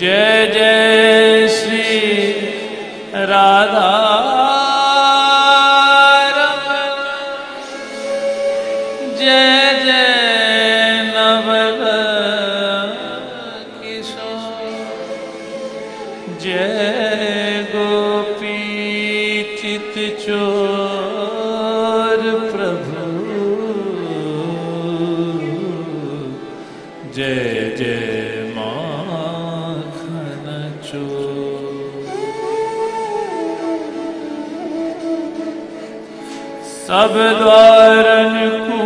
जय जय श्री राधा रमण, जय जय नवल किशोर, जय गोपी चित चोर प्रभु, जय जय सब द्वारन को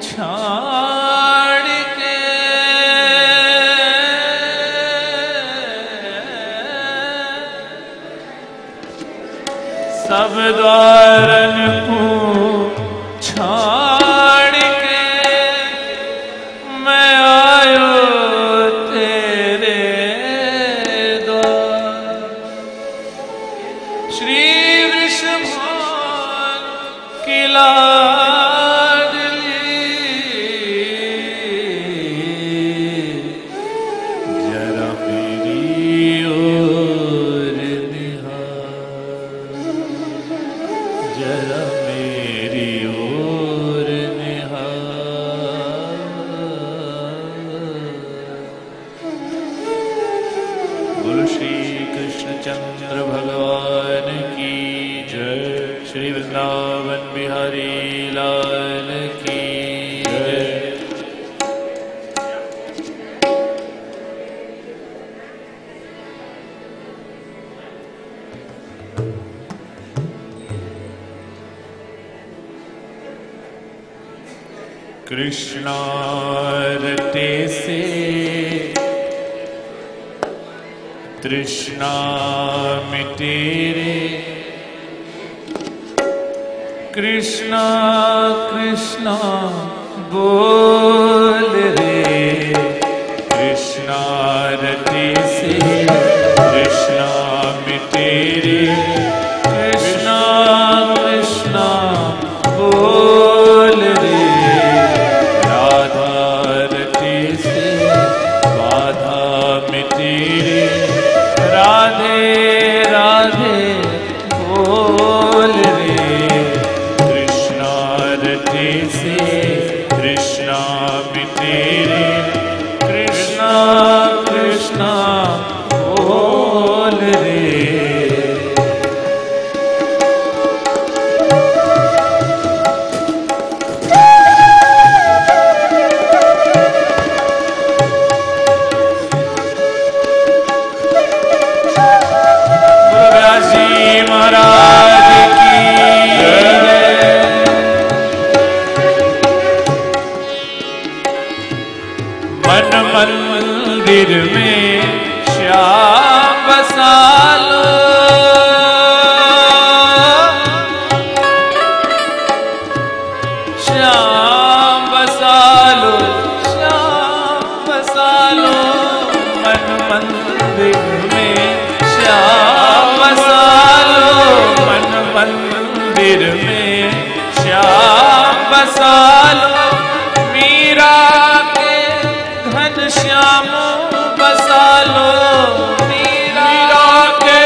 छाड़ के सब द्वारन को छाड़ के मैं आयो तेरे द्वार। श्री वृषभान की लाडली जरा मेरी ओर निहार, जरा मेरी ओर निहार। बोलो श्री कृष्ण चंद्र भगवान की जय। श्री वृंदावन बिहारी लाल की जय। कृष्णा रटे से तृष्णा मिटे रे, कृष्णा कृष्णा बोल रे। कृष्णा रटे से कृष्णा मिटे रे, कृष्णा कृष्णा बोल रे। राधा रटे से बाधा मिटे रे, राधे राधे बोल रे। कृष्णा मंदिर में श्याम बसा लो, मीरा के घन श्याम बसा लो, मीरा के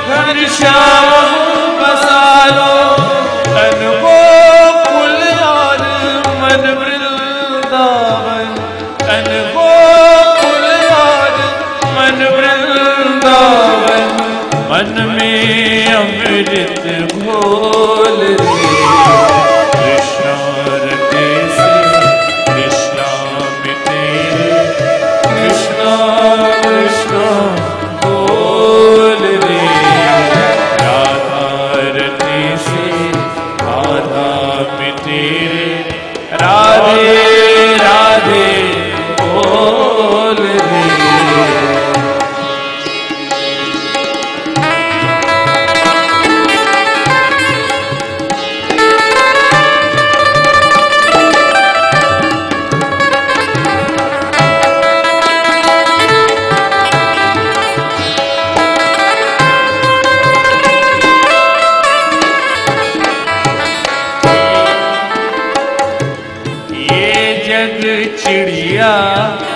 घन श्याम बसा लो। तन गोकुल और मन वृंदावन, तन गोकुल और मन वृंदावन, मन में अमृत घोल रे। कृष्णा रटे से कृष्णा मिटे, कृष्णा कृष्णा बोल रे। राधा रटे से राधा मिटे रे, राधे राधे बोल रे। चिड़िया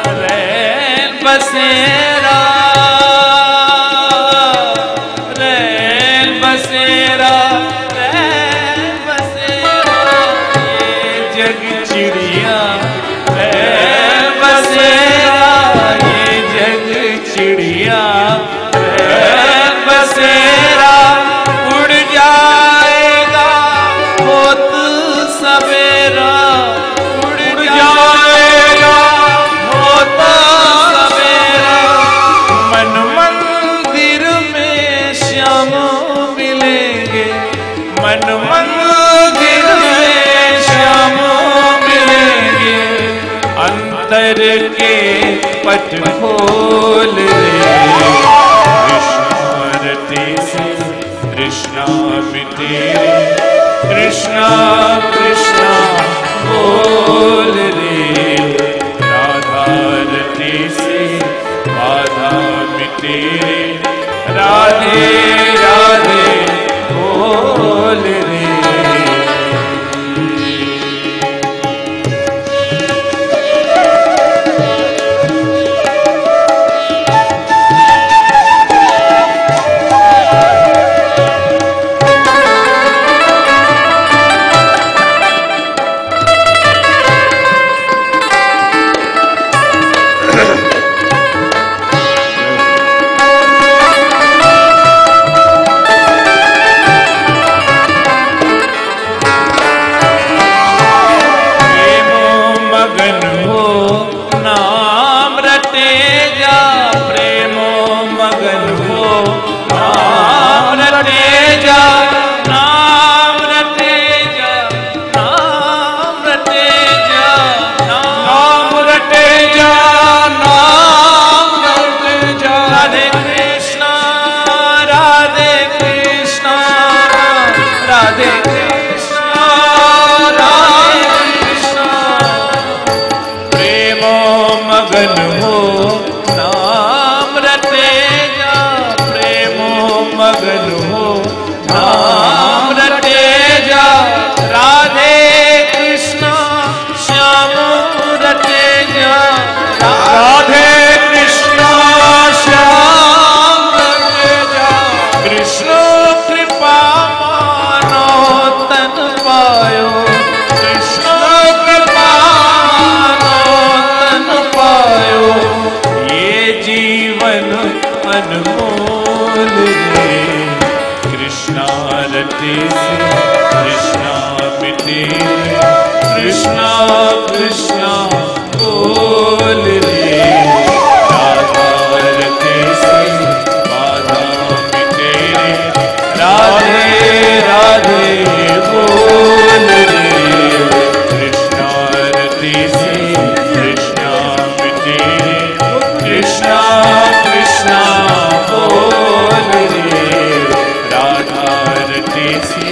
रैन बसेरा, रैन बसेरा, रैन बसेरा। ये जग चिड़िया रैन बसेरा, ये जग चिड़िया रैन बसेरा। उड़ जाएगा होत सवेरा, मन मंदिर में श्याम मिलेंगे। अंतर के पट खोल रे, कृष्णा रटे से कृष्णा मिटे रे, कृष्णा कृष्णा बोल रे। राधा रटे से राधा मिटे रे, राधे राधे बोल रे। कृष्णा बोल रे, राधा रटे से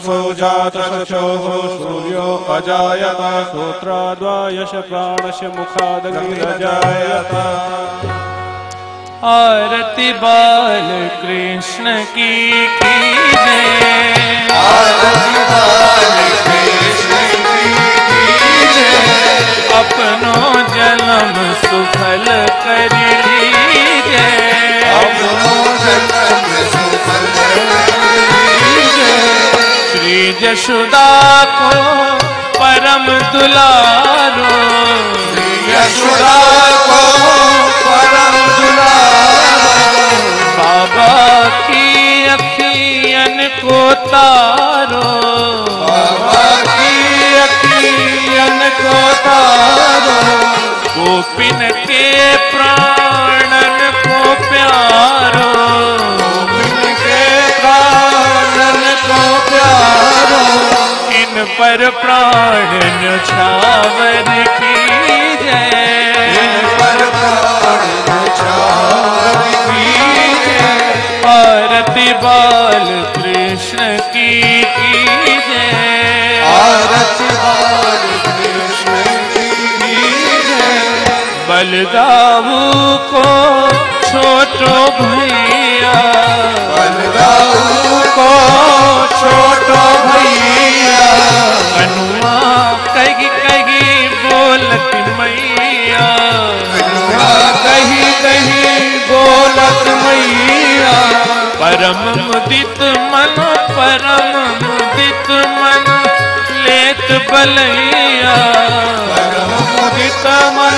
मनसो जातशचोः सूर्यो अजायत श्रोत्राद्वायश प्राणश मुखादग्निरजायत। आरती बाल कृष्ण की जय। आरती बाल कृष्ण की जय। अपनों जन्म सुफल कर लीजिए। अपनों जन्म सुफल कर लीजिए। श्री यशोदा को परम दुलारो। श्री यशोदा को परम दुलारो। बाबा की अखियन को तारो। बाबा की अखियन को तारो। गोपिन के प्राणन को प्यारो। गोपिन के प्राणन को प्यारो। इन पर प्राण न्यौछावर कीजय। इन पर प्राण न्यौछावर कीजय। आरती बाल कृष्ण की जय। आरती बाल कृष्ण की जय। बलदाऊ को छोटो भैया। बलदाऊ को छोटो भैया। हनुमा कही कही बोलत मैया। हनुमा कही कही बोलत मैया। परम मुदित मन परम मुदित मन लेत बलैया। परम मुदित मन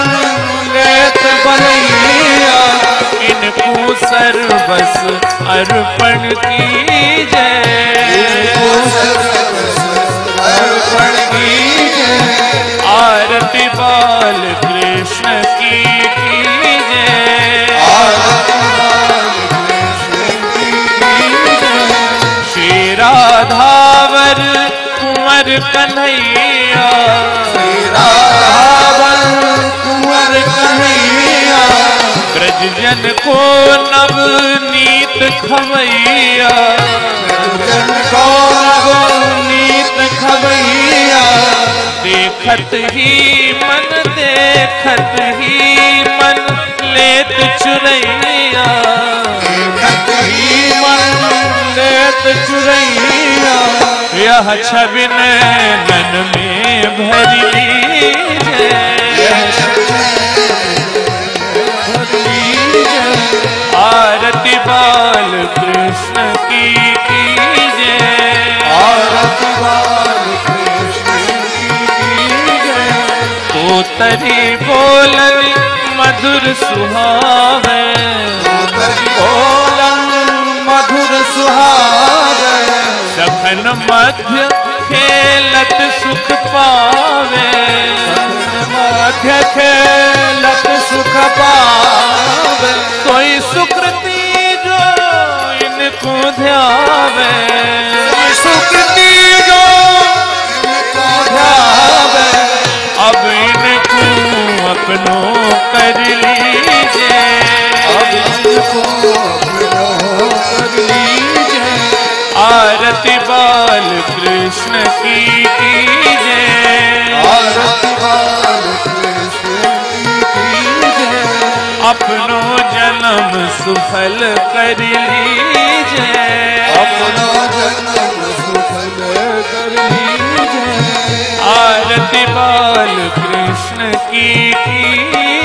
लेत बलैया। इनको सर्वस अर्पण कीजय। इनको सर्वस अर्पण कीजय। आरती बाल कृष्ण की जय। आरती बाल कृष्ण की जय। श्री राधावर कुंवर कन्हैया। श्री राधावन कुंवर कन्हैया। ब्रज जन को नवनीत खवैया। जन को नवनीत खवैया। देखत ही मन लेत चुरैया। देखत ही मन लेत चुरैया। यह छवि नैनन में भर लीजिए। आरती बाल कृष्ण की जय। आरती बाल कृष्ण की जय। कोतरी बोलन मधुर सुहावे। बोलन मधुर सुहावे। सखन मध्य खेलत सुख पावे। मध्य खेलत सुख पावे। कोई सुकृति जो इनको ध्यावे। सुकृति जो इनको ध्यावे। अब इनको अपनों कर लीजिए। अब इनको अपनों कर लीजिए। आरती बाल कृष्ण की जय। आरती बाल कृष्ण की जय। अपनों जन्म सुफल कर लीजिए। अपना जन्म सुफल कर लीजिए। आरती बाल कृष्ण की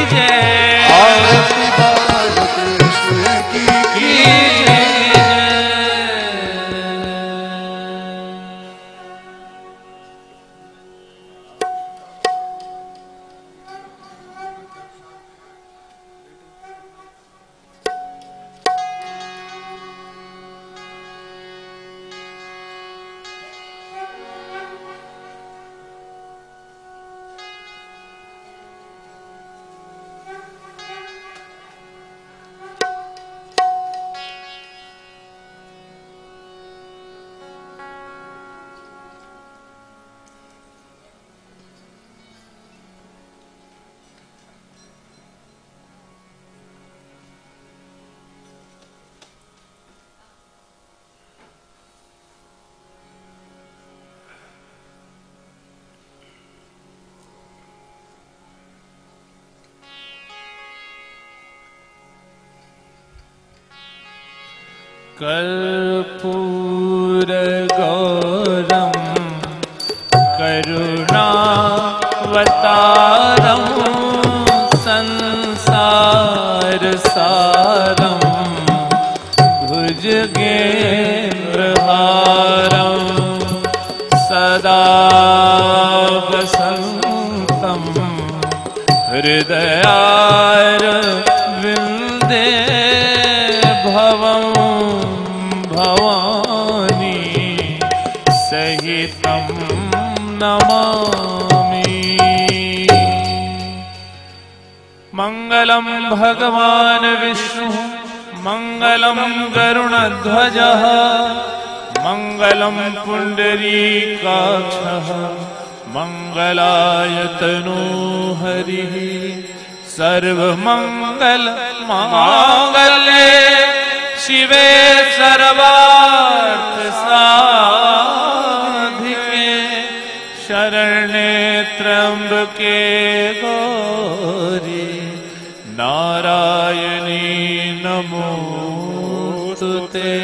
जय। आरती बाल कृष्ण की जय। कर्पूरगौरं करुणावतारं संसारसारं भुजगेन्द्रहारं सदा वसन्तं हृदयारविन्दे भवं भवानी सहितं नमामि। मङ्गलं भगवान् विष्णुः मङ्गलं गरुडध्वजः मङ्गलं पुण्डरीकाक्षः मङ्गलायतनो हरिः सर्वमङ्गलमाङ्गल्ये शिवे सर्वार्थसाधिके शरण्ये त्र्यम्बके गौरी नारायणी नमोस्तुते।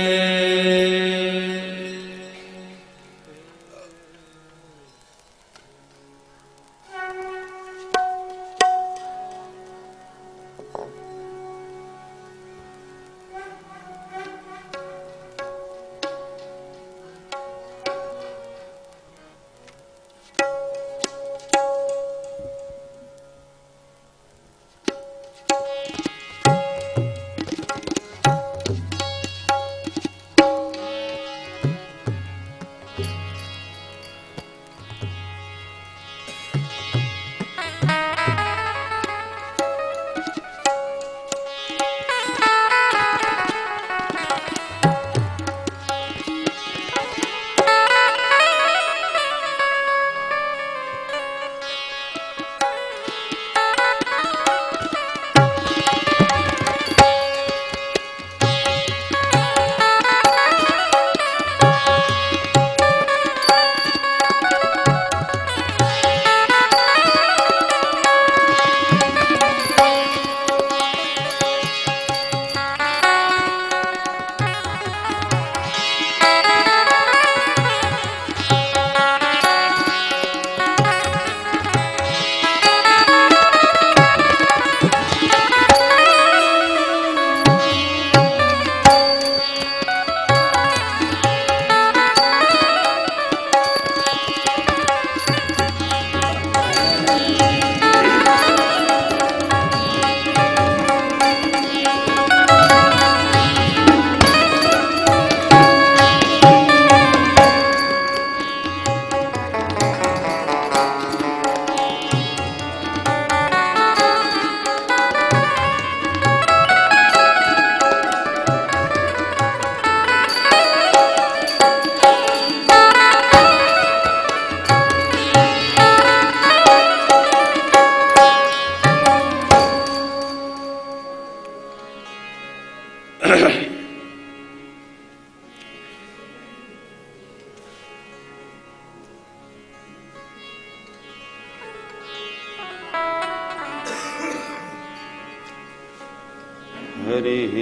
हरिः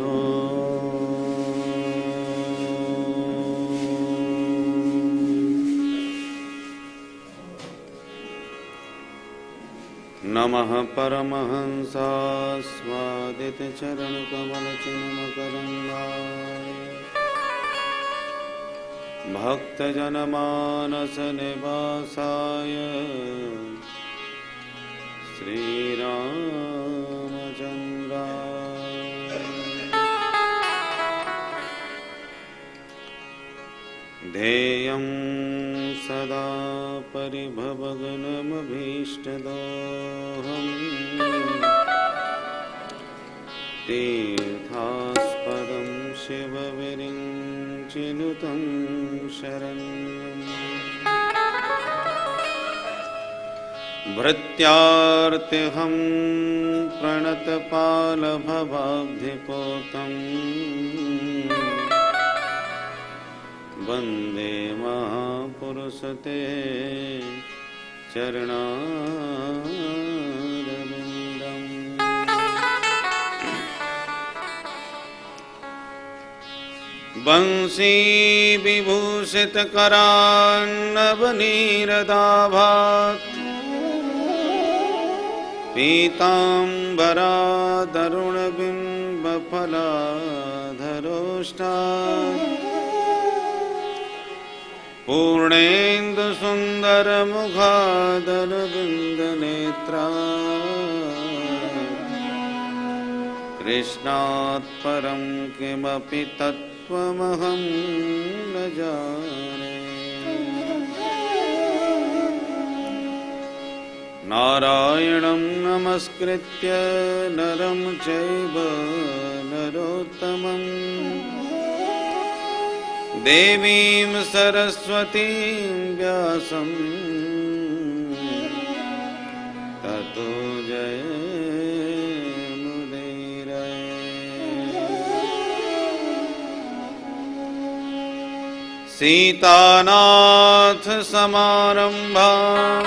ओम्। नमः परमहंसास्वादितचरणकमलचिन्मकरन्दाय भक्तजनमानसनिवासाय श्रीरामचन्द्राय ध्येयं सदा परिभवगुणमभीष्टदोहम् तीर्थास्पदं शिवविरिञ्चिनुतं शरण्यम् भृत्यार्तिहं प्रणतपालभवाब्धिपोतम् वन्दे महापुरुषते चरणारविन्दम्। बंसी विभूषित करान्नवनीरदाभात् पीताम्बरादरुणबिम्बफलाधरोष्टात् पूर्णेन्दुसुन्दरमुखादरविन्दनेत्रा कृष्णात् परं किमपि तत्त्वमहं न जाने। नारायणं नमस्कृत्य नरं चैव नरोत्तमं देवीं सरस्वतीं व्यासं ततो जयमुदीरये। सीतानाथ समारम्भां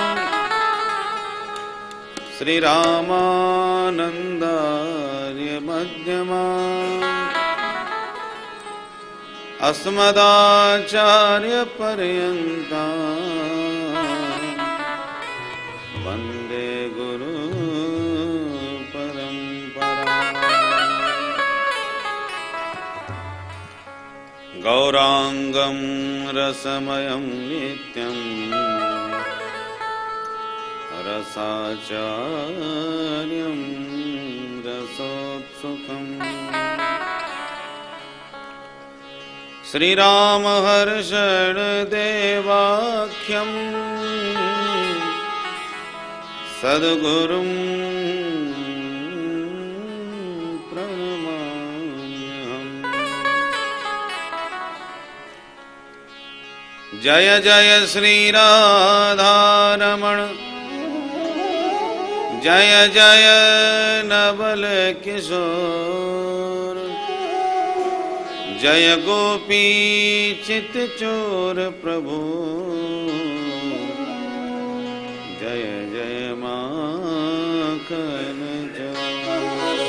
श्रीरामानन्दार्य मध्यमाम् अस्मदाचार्यपर्यन्तां वन्दे गुरुपरम्पराम्। गौराङ्गं रसमयं नित्यं रसाचार्यं रसोत्सुकम् श्रीरामहर्षणदेवाख्यं सद्गुरुं प्रणमाम्यहम्। जय जय श्रीराधारमण जय जय नवल किशोर जय गोपी चित चोर प्रभु जय जय माखन चोर।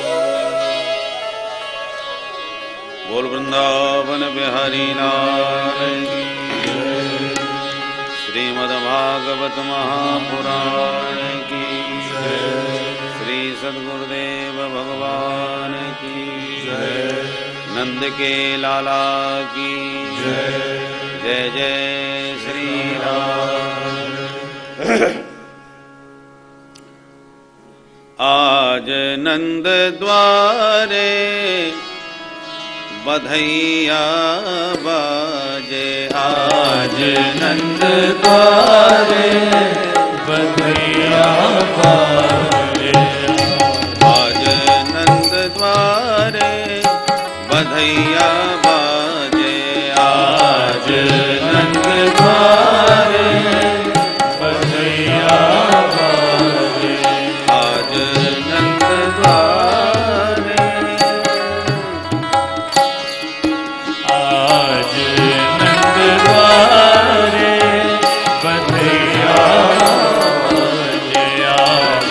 बोल वृंदावन बिहारी लाल की जय। श्रीमद्भागवत महापुराण की जय। श्री सद्गुरुदेव भगवान की जय। नंद के लाला की जय। जय जय श्री राम। आज नंद द्वारे बधैया बाजे। आज नंद द्वारे बधैया बाजे। आज नंद द्वारे बधैया बाजे। आज नंद द्वारे बधैया बाजे। आज नंद द्वारे। आज नंद द्वारे बधैया बाजे। आज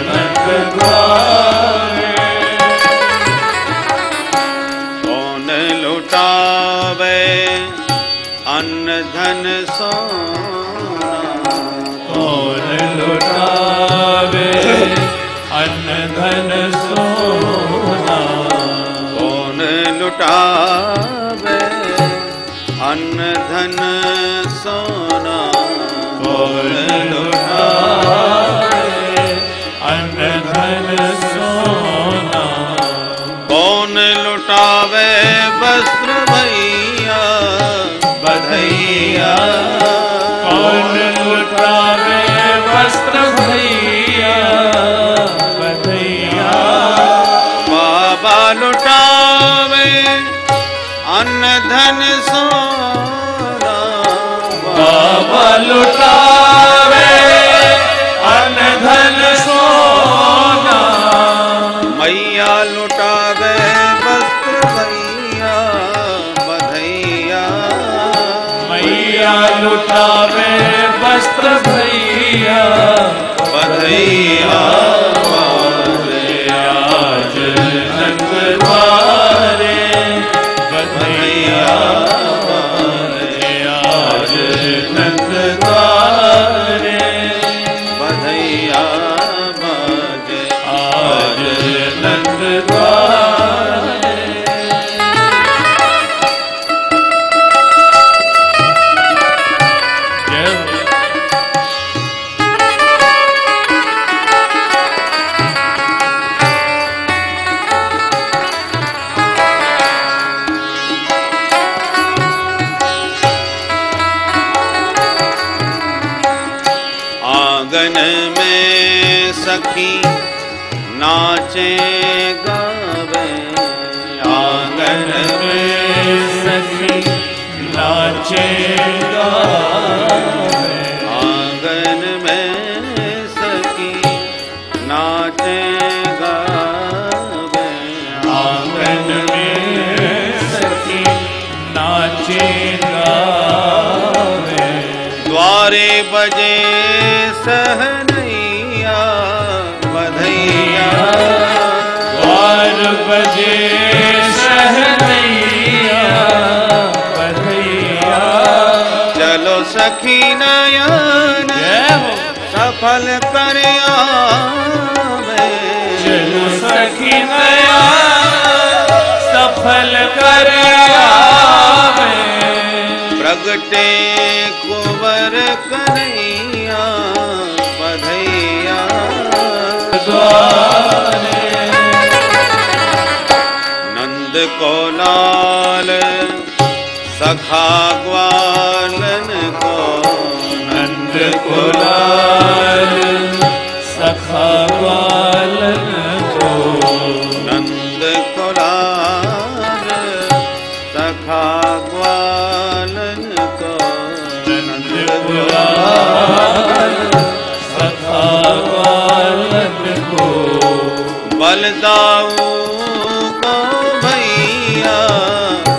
नंद द्वारे। लुटावे अन्न धन सोना। कौन लुटावे अन्न धन सोना। कौन लुटावे अन्न धन सोना। कौन लुटावे अन्न धन सोना। कौन लुटावे वस्त्र भैया बधैया। कौन लुटावे वस्त्र भैया बधैया। बाबा लुटावे अन्न धन सोना। बाबा लुटावे अन्न धन सोना। मैया लुटावे वस्त्र भैया बधैया। मैया लुटावे वस्त्र भैया बधैया। आज नंद द्वारे बधैया। आंगन में सखी नाचे गावे, आंगन में सखी नाचे गावे, आंगन में सखी नाचे गावे, आंगन में सखी नाचे गावे। द्वारे बजे सहनैया बधैया, द्वार बजे सहनैया बधैया। चलो सखी नयन सफल कर आवे, चलो सखी नया सफल कर आवे। प्रगटे कुंवर कन्हैया बधैया, द्वारे नंद को लाल सखा ग्वालन को, नंद को लाल सखा ग्वालन को, नंद को लाल सखा ग्वालन को, नंद को लाल सखा ग्वालन को। बलदाऊ को भैया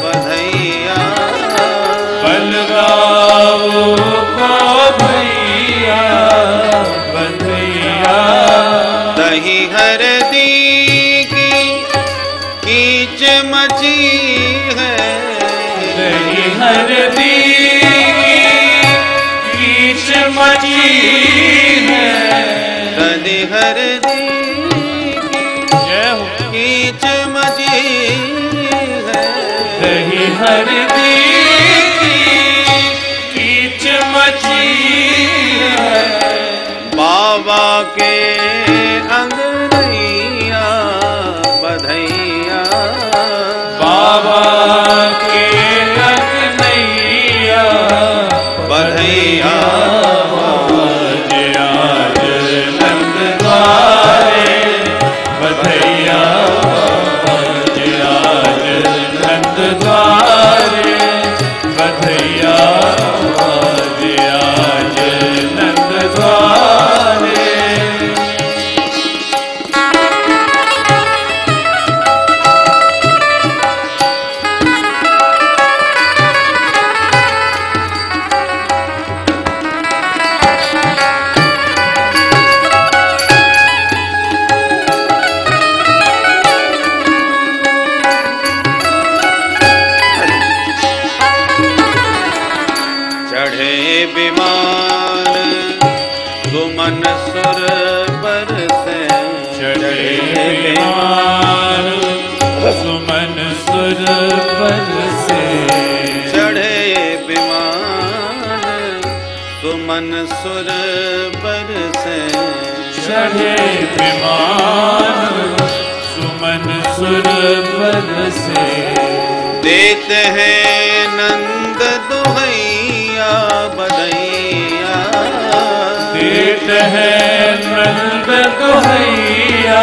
बधैया, बलदाऊ को भैया बधैया। दही हरदी की कीच मची है, दही हरदी कीच मची है, दही हरदी जय हो। कीच मची है, दही हरदी कीच मची है। बाबा के अंगनैया बधैया, बाबा के अंगनैया बधैया। आज आज नंद द्वारे बधैया, आज आज नंद द्वारे बधैया, आज आज नंद द्वारे। चढ़े विमान सुमन सुर पर से, चढ़े विमान सुमन सुर पर से, चढ़े विमान सुमन सुर पर से, चढ़े विमान सुमन सुर पर से। देते हैं नंद दुहैया बधैया, देते हैं नंद दुहैया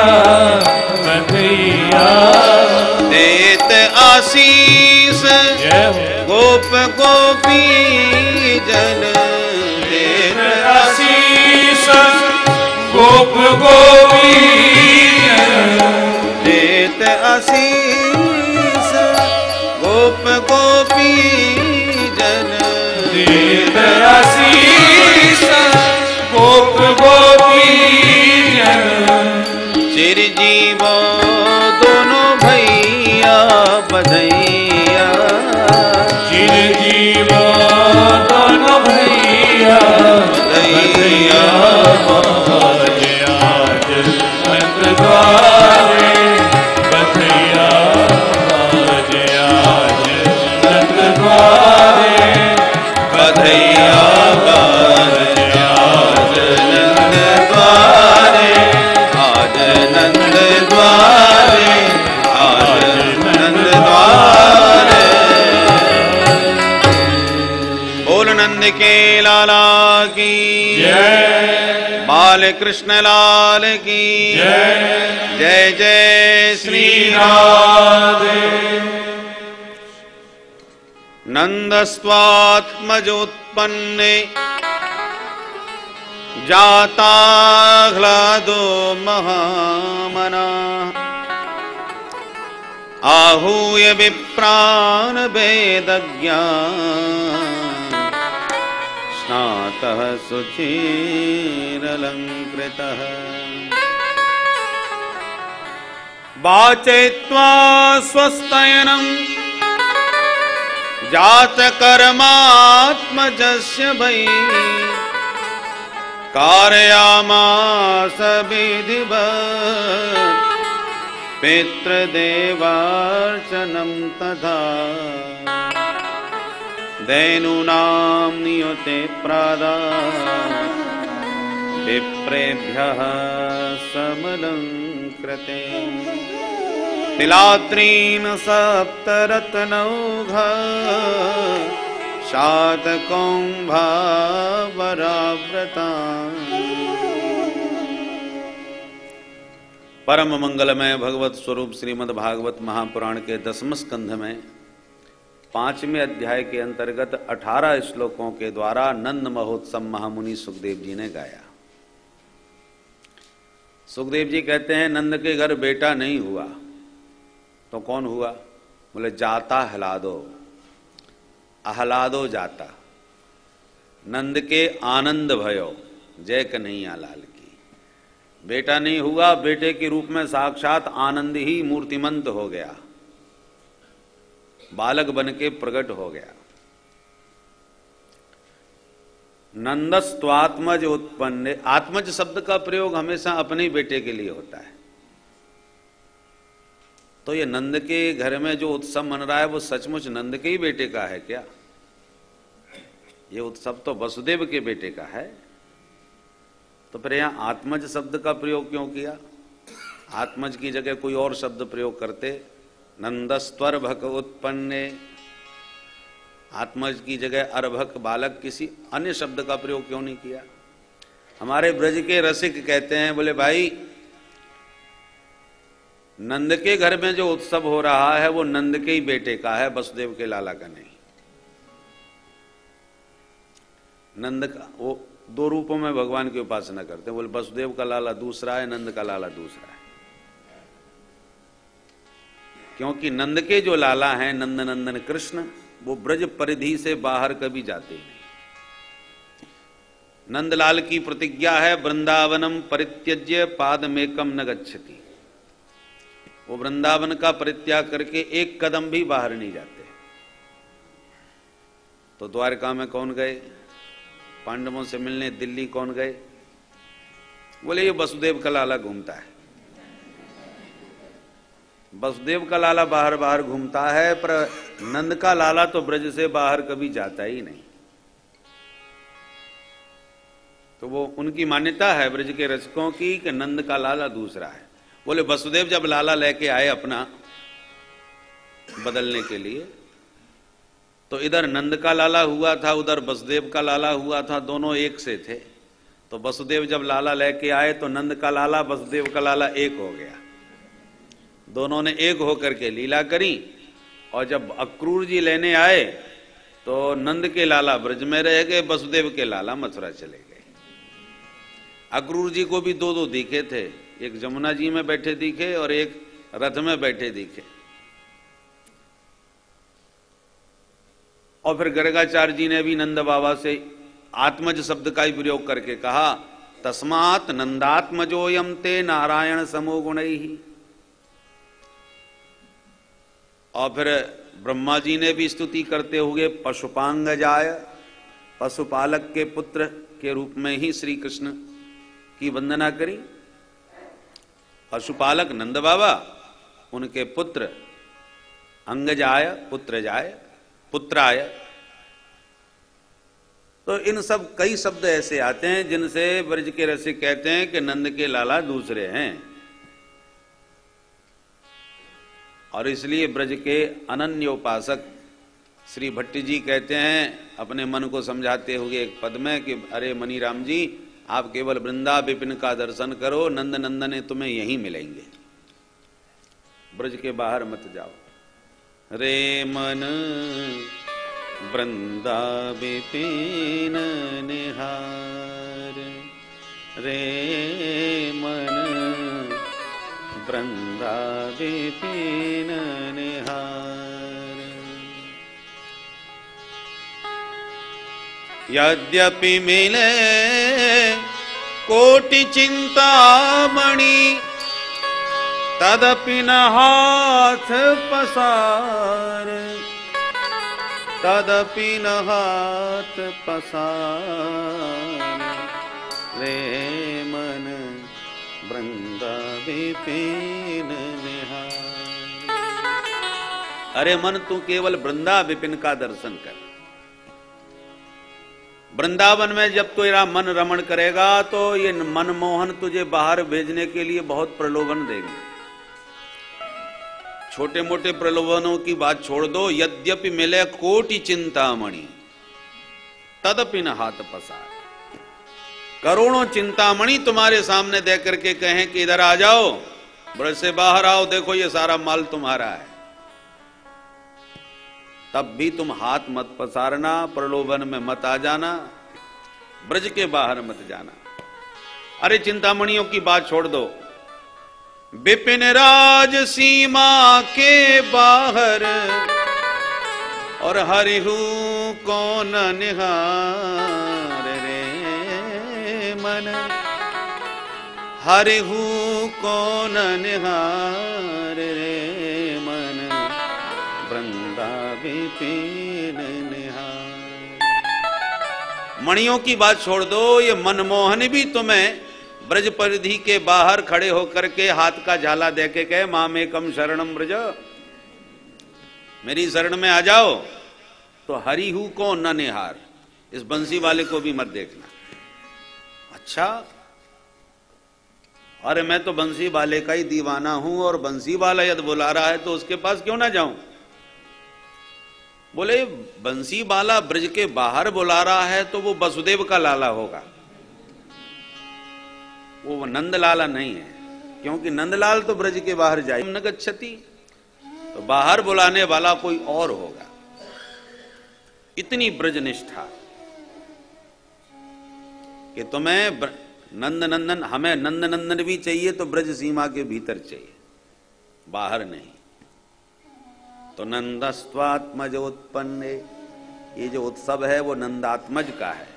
बधैया। देते आशीष जय हो। गोप गोपी जन, देते आशीष गोप गोपी देते आशीष गोप गोपी जन, देत आशीष गोप गोपी चिरजीव दोनों भैया बधैया, चिरजीव दोनों भैया बधैया। आज आज नंद द्वारे बधैया, आज आज नंद द्वारे बधैया लाला की जय, बाल कृष्ण लाल की जय, जय जय श्री राधे। नंदस्त्वात्मजोत्पन्ने जाताह्लादो महामना आहूय विप्रान् वेदज्ञान् स्नातः शुचिरलङ्कृतः वाचयित्वा स्वस्तयनं जातकर्मात्मजस्य वै कारयामास विधिवत् पितृदेवार्चनं तथा दैनूनां नियते प्रादात् विप्रेभ्यः समलङ्कृते तिलात्रीन् सप्तरत्नौघा शातकौंभावराव्रता। परम मंगलमय भगवत स्वरूप श्रीमद् भागवत महापुराण के 10वें स्कंध में 5वें अध्याय के अंतर्गत 18 श्लोकों के द्वारा नंद महोत्सव महामुनि सुखदेव जी ने गाया। सुखदेव जी कहते हैं नंद के घर बेटा नहीं हुआ तो कौन हुआ? बोले जाता हलादो, आह्लादो जाता। नंद के आनंद भयो, जय कन्हैया लाल की। बेटा नहीं हुआ, बेटे के रूप में साक्षात आनंद ही मूर्तिमंत हो गया, बालक बन के प्रकट हो गया। नंदस्त्वात्मज उत्पन्न, आत्मज शब्द का प्रयोग हमेशा अपने बेटे के लिए होता है। तो ये नंद के घर में जो उत्सव मन रहा है वो सचमुच नंद के ही बेटे का है क्या? ये उत्सव तो वसुदेव के बेटे का है। तो फिर यहां आत्मज शब्द का प्रयोग क्यों किया? आत्मज की जगह कोई और शब्द प्रयोग करते। नंदस्त्वर्भक उत्पन्ने, आत्मज की जगह अर्भक बालक, किसी अन्य शब्द का प्रयोग क्यों नहीं किया? हमारे ब्रज के रसिक कहते हैं, बोले भाई नंद के घर में जो उत्सव हो रहा है वो नंद के ही बेटे का है, वसुदेव के लाला का नहीं। नंद का वो दो रूपों में भगवान की उपासना करते हैं। बोले वसुदेव का लाला दूसरा है, नंद का लाला दूसरा है। क्योंकि नंद के जो लाला हैं नंद नंदन कृष्ण, वो ब्रज परिधि से बाहर कभी जाते नहीं। नंदलाल की प्रतिज्ञा है वृंदावनम परित्यज्य पादमेकम न गच्छति। वो वृंदावन का परित्याग करके एक कदम भी बाहर नहीं जाते। तो द्वारका में कौन गए? पांडवों से मिलने दिल्ली कौन गए? बोले ये वसुदेव का लाला घूमता है। वसुदेव का लाला बाहर बाहर घूमता है, पर नंद का लाला तो ब्रज से बाहर कभी जाता ही नहीं। तो वो उनकी मान्यता है ब्रज के रसिकों की कि नंद का लाला दूसरा है। बोले वसुदेव जब लाला लेके आए अपना बदलने के लिए, तो इधर नंद का लाला हुआ था, उधर वसुदेव का लाला हुआ था, दोनों एक से थे। तो वसुदेव जब लाला लेके आए तो नंद का लाला वसुदेव का लाला एक हो गया। दोनों ने एक होकर के लीला करी। और जब अक्रूर जी लेने आए तो नंद के लाला ब्रज में रह गए, वसुदेव के लाला मथुरा चले गए। अक्रूर जी को भी दो दो दिखे थे, एक जमुना जी में बैठे दिखे और एक रथ में बैठे दिखे। और फिर गर्गाचार्य जी ने भी नंद बाबा से आत्मज शब्द का ही प्रयोग करके कहा तस्मात् नंदात्मजोयम ते नारायण समो गुणैहि। और फिर ब्रह्मा जी ने भी स्तुति करते हुए पशुपांगजाय, पशुपालक के पुत्र के रूप में ही श्री कृष्ण की वंदना करी। पशुपालक नंद बाबा, उनके पुत्र अंगजाय, पुत्रजाय, पुत्राय। तो इन सब कई शब्द ऐसे आते हैं जिनसे ब्रज के रसिक कहते हैं कि नंद के लाला दूसरे हैं। और इसलिए ब्रज के अनन्य उपासक श्री भट्ट जी कहते हैं अपने मन को समझाते हुए एक पद में कि अरे मनीराम जी, आप केवल वृंदा विपिन का दर्शन करो, नंद नंदन तुम्हें यहीं मिलेंगे, ब्रज के बाहर मत जाओ। रे मन वृंदा विपिन निहार, रे मन वृंदा विपिन निहार। यद्यपि मिले कोटि चिंतामणि, तदपि न हाथ पसार, तदपि न हाथ पसार। रे मन वृंदा विपिन निहार। अरे मन, तू केवल वृंदा विपिन का दर्शन कर। वृंदावन में जब तेरा मन रमण करेगा तो ये मनमोहन तुझे बाहर भेजने के लिए बहुत प्रलोभन देंगे। छोटे मोटे प्रलोभनों की बात छोड़ दो। यद्यपि मिले कोटि चिंतामणि, तदपि न हाथ पसार। करोड़ों चिंतामणि तुम्हारे सामने दे करके कहें कि इधर आ जाओ, ब्रज से बाहर आओ, देखो ये सारा माल तुम्हारा है, तब भी तुम हाथ मत पसारना, प्रलोभन में मत आ जाना, ब्रज के बाहर मत जाना। अरे चिंतामणियों की बात छोड़ दो, विपिन राज सीमा के बाहर और हरिहु कौन निहार। रे मन हरिहु कौन निहार, रे मन वृंदा विपिन निहार। मणियों की बात छोड़ दो, ये मनमोहन भी तुम्हें ब्रज परिधि के बाहर खड़े होकर के हाथ का झाला दे के कहे मामेकम शरणम ब्रज, मेरी शरण में आ जाओ, तो हरिहु को न निहार, इस बंसी वाले को भी मत देखना। अच्छा, अरे मैं तो बंसी वाले का ही दीवाना हूं और बंसी वाला यदि बुला रहा है तो उसके पास क्यों ना जाऊं। बोले बंसी वाला ब्रज के बाहर बुला रहा है तो वो वसुदेव का लाला होगा, वो नंद लाला नहीं है, क्योंकि नंदलाल तो ब्रज के बाहर जाए न गच्छति, तो बाहर बुलाने वाला कोई और होगा। इतनी ब्रज निष्ठा कि तुम्हें नंद नंदन, हमें नंद नंदन भी चाहिए तो ब्रज सीमा के भीतर चाहिए, बाहर नहीं। तो नंदस्त्वात्मज उत्पन्न, ये जो उत्सव है वो नंदात्मज का है।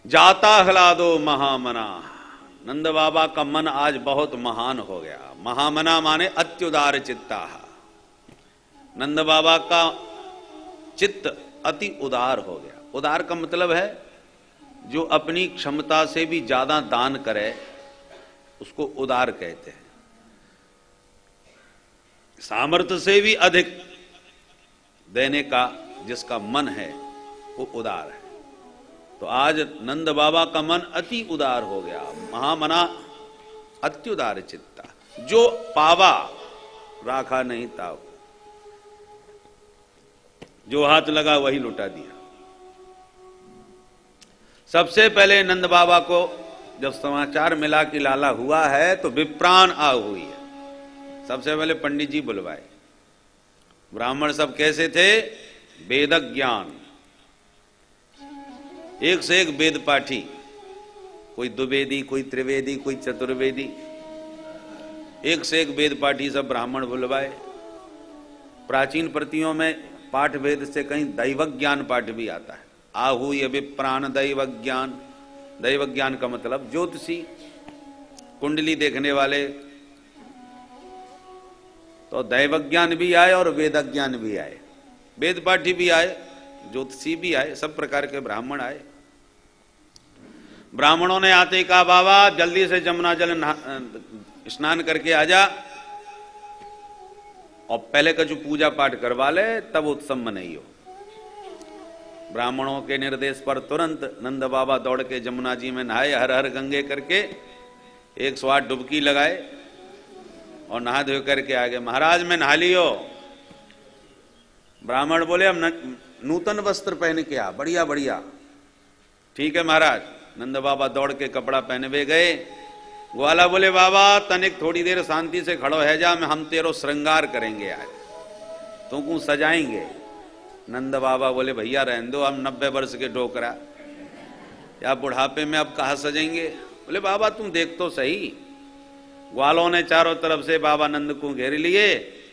जाता ह्लादो महामना, नंद बाबा का मन आज बहुत महान हो गया। महामना माने अत्युदार चित्ता। नंद बाबा का चित्त अति उदार हो गया। उदार का मतलब है जो अपनी क्षमता से भी ज्यादा दान करे उसको उदार कहते हैं। सामर्थ्य से भी अधिक देने का जिसका मन है वो उदार है। तो आज नंद बाबा का मन अति उदार हो गया। महामना अत्युदार चित्ता, जो पावा राखा नहीं ताव, जो हाथ लगा वही लुटा दिया। सबसे पहले नंद बाबा को जब समाचार मिला कि लाला हुआ है तो विप्राण आ हुई है। सबसे पहले पंडित जी बुलवाए। ब्राह्मण सब कैसे थे? वेद ज्ञान, एक से एक वेद पाठी, कोई द्विवेदी, कोई त्रिवेदी, कोई चतुर्वेदी, एक से एक वेद पाठी सब ब्राह्मण बुलवाए। प्राचीन प्रतियों में पाठ वेद से कहीं दैव ज्ञान पाठ भी आता है। आहूय विप्राण दैव ज्ञान। दैव ज्ञान का मतलब ज्योतिषी, कुंडली देखने वाले। तो दैव ज्ञान भी आए और वेद ज्ञान भी आए, वेद पाठी भी आए, ज्योतिषी भी आए, सब प्रकार के ब्राह्मण आए। ब्राह्मणों ने आते ही कहा बाबा जल्दी से जमुना जल स्नान करके आ जा और पहले का जो पूजा पाठ करवा ले, तब उत्सव मनाइयो। ब्राह्मणों के निर्देश पर तुरंत नंद बाबा दौड़ के जमुना जी में नहाए, हर हर गंगे करके 108 डुबकी लगाए और नहा धो करके आ गए। महाराज मैं नहा लियो। ब्राह्मण बोले हम नूतन वस्त्र पहन के आ, बढ़िया बढ़िया। ठीक है महाराज। नंद बाबा दौड़ के कपड़ा पहनवे गए। ग्वाला बोले बाबा तनिक थोड़ी देर शांति से खड़ो है जा, हम तेरो श्रृंगार करेंगे आज, तुमको सजाएंगे। नंद बाबा बोले भैया रहने दो, हम 90 वर्ष के डोकरा या बुढ़ापे में अब कहाँ सजेंगे। बोले बाबा तुम देख तो सही। ग्वालों ने चारों तरफ से बाबा नंद को घेर लिए।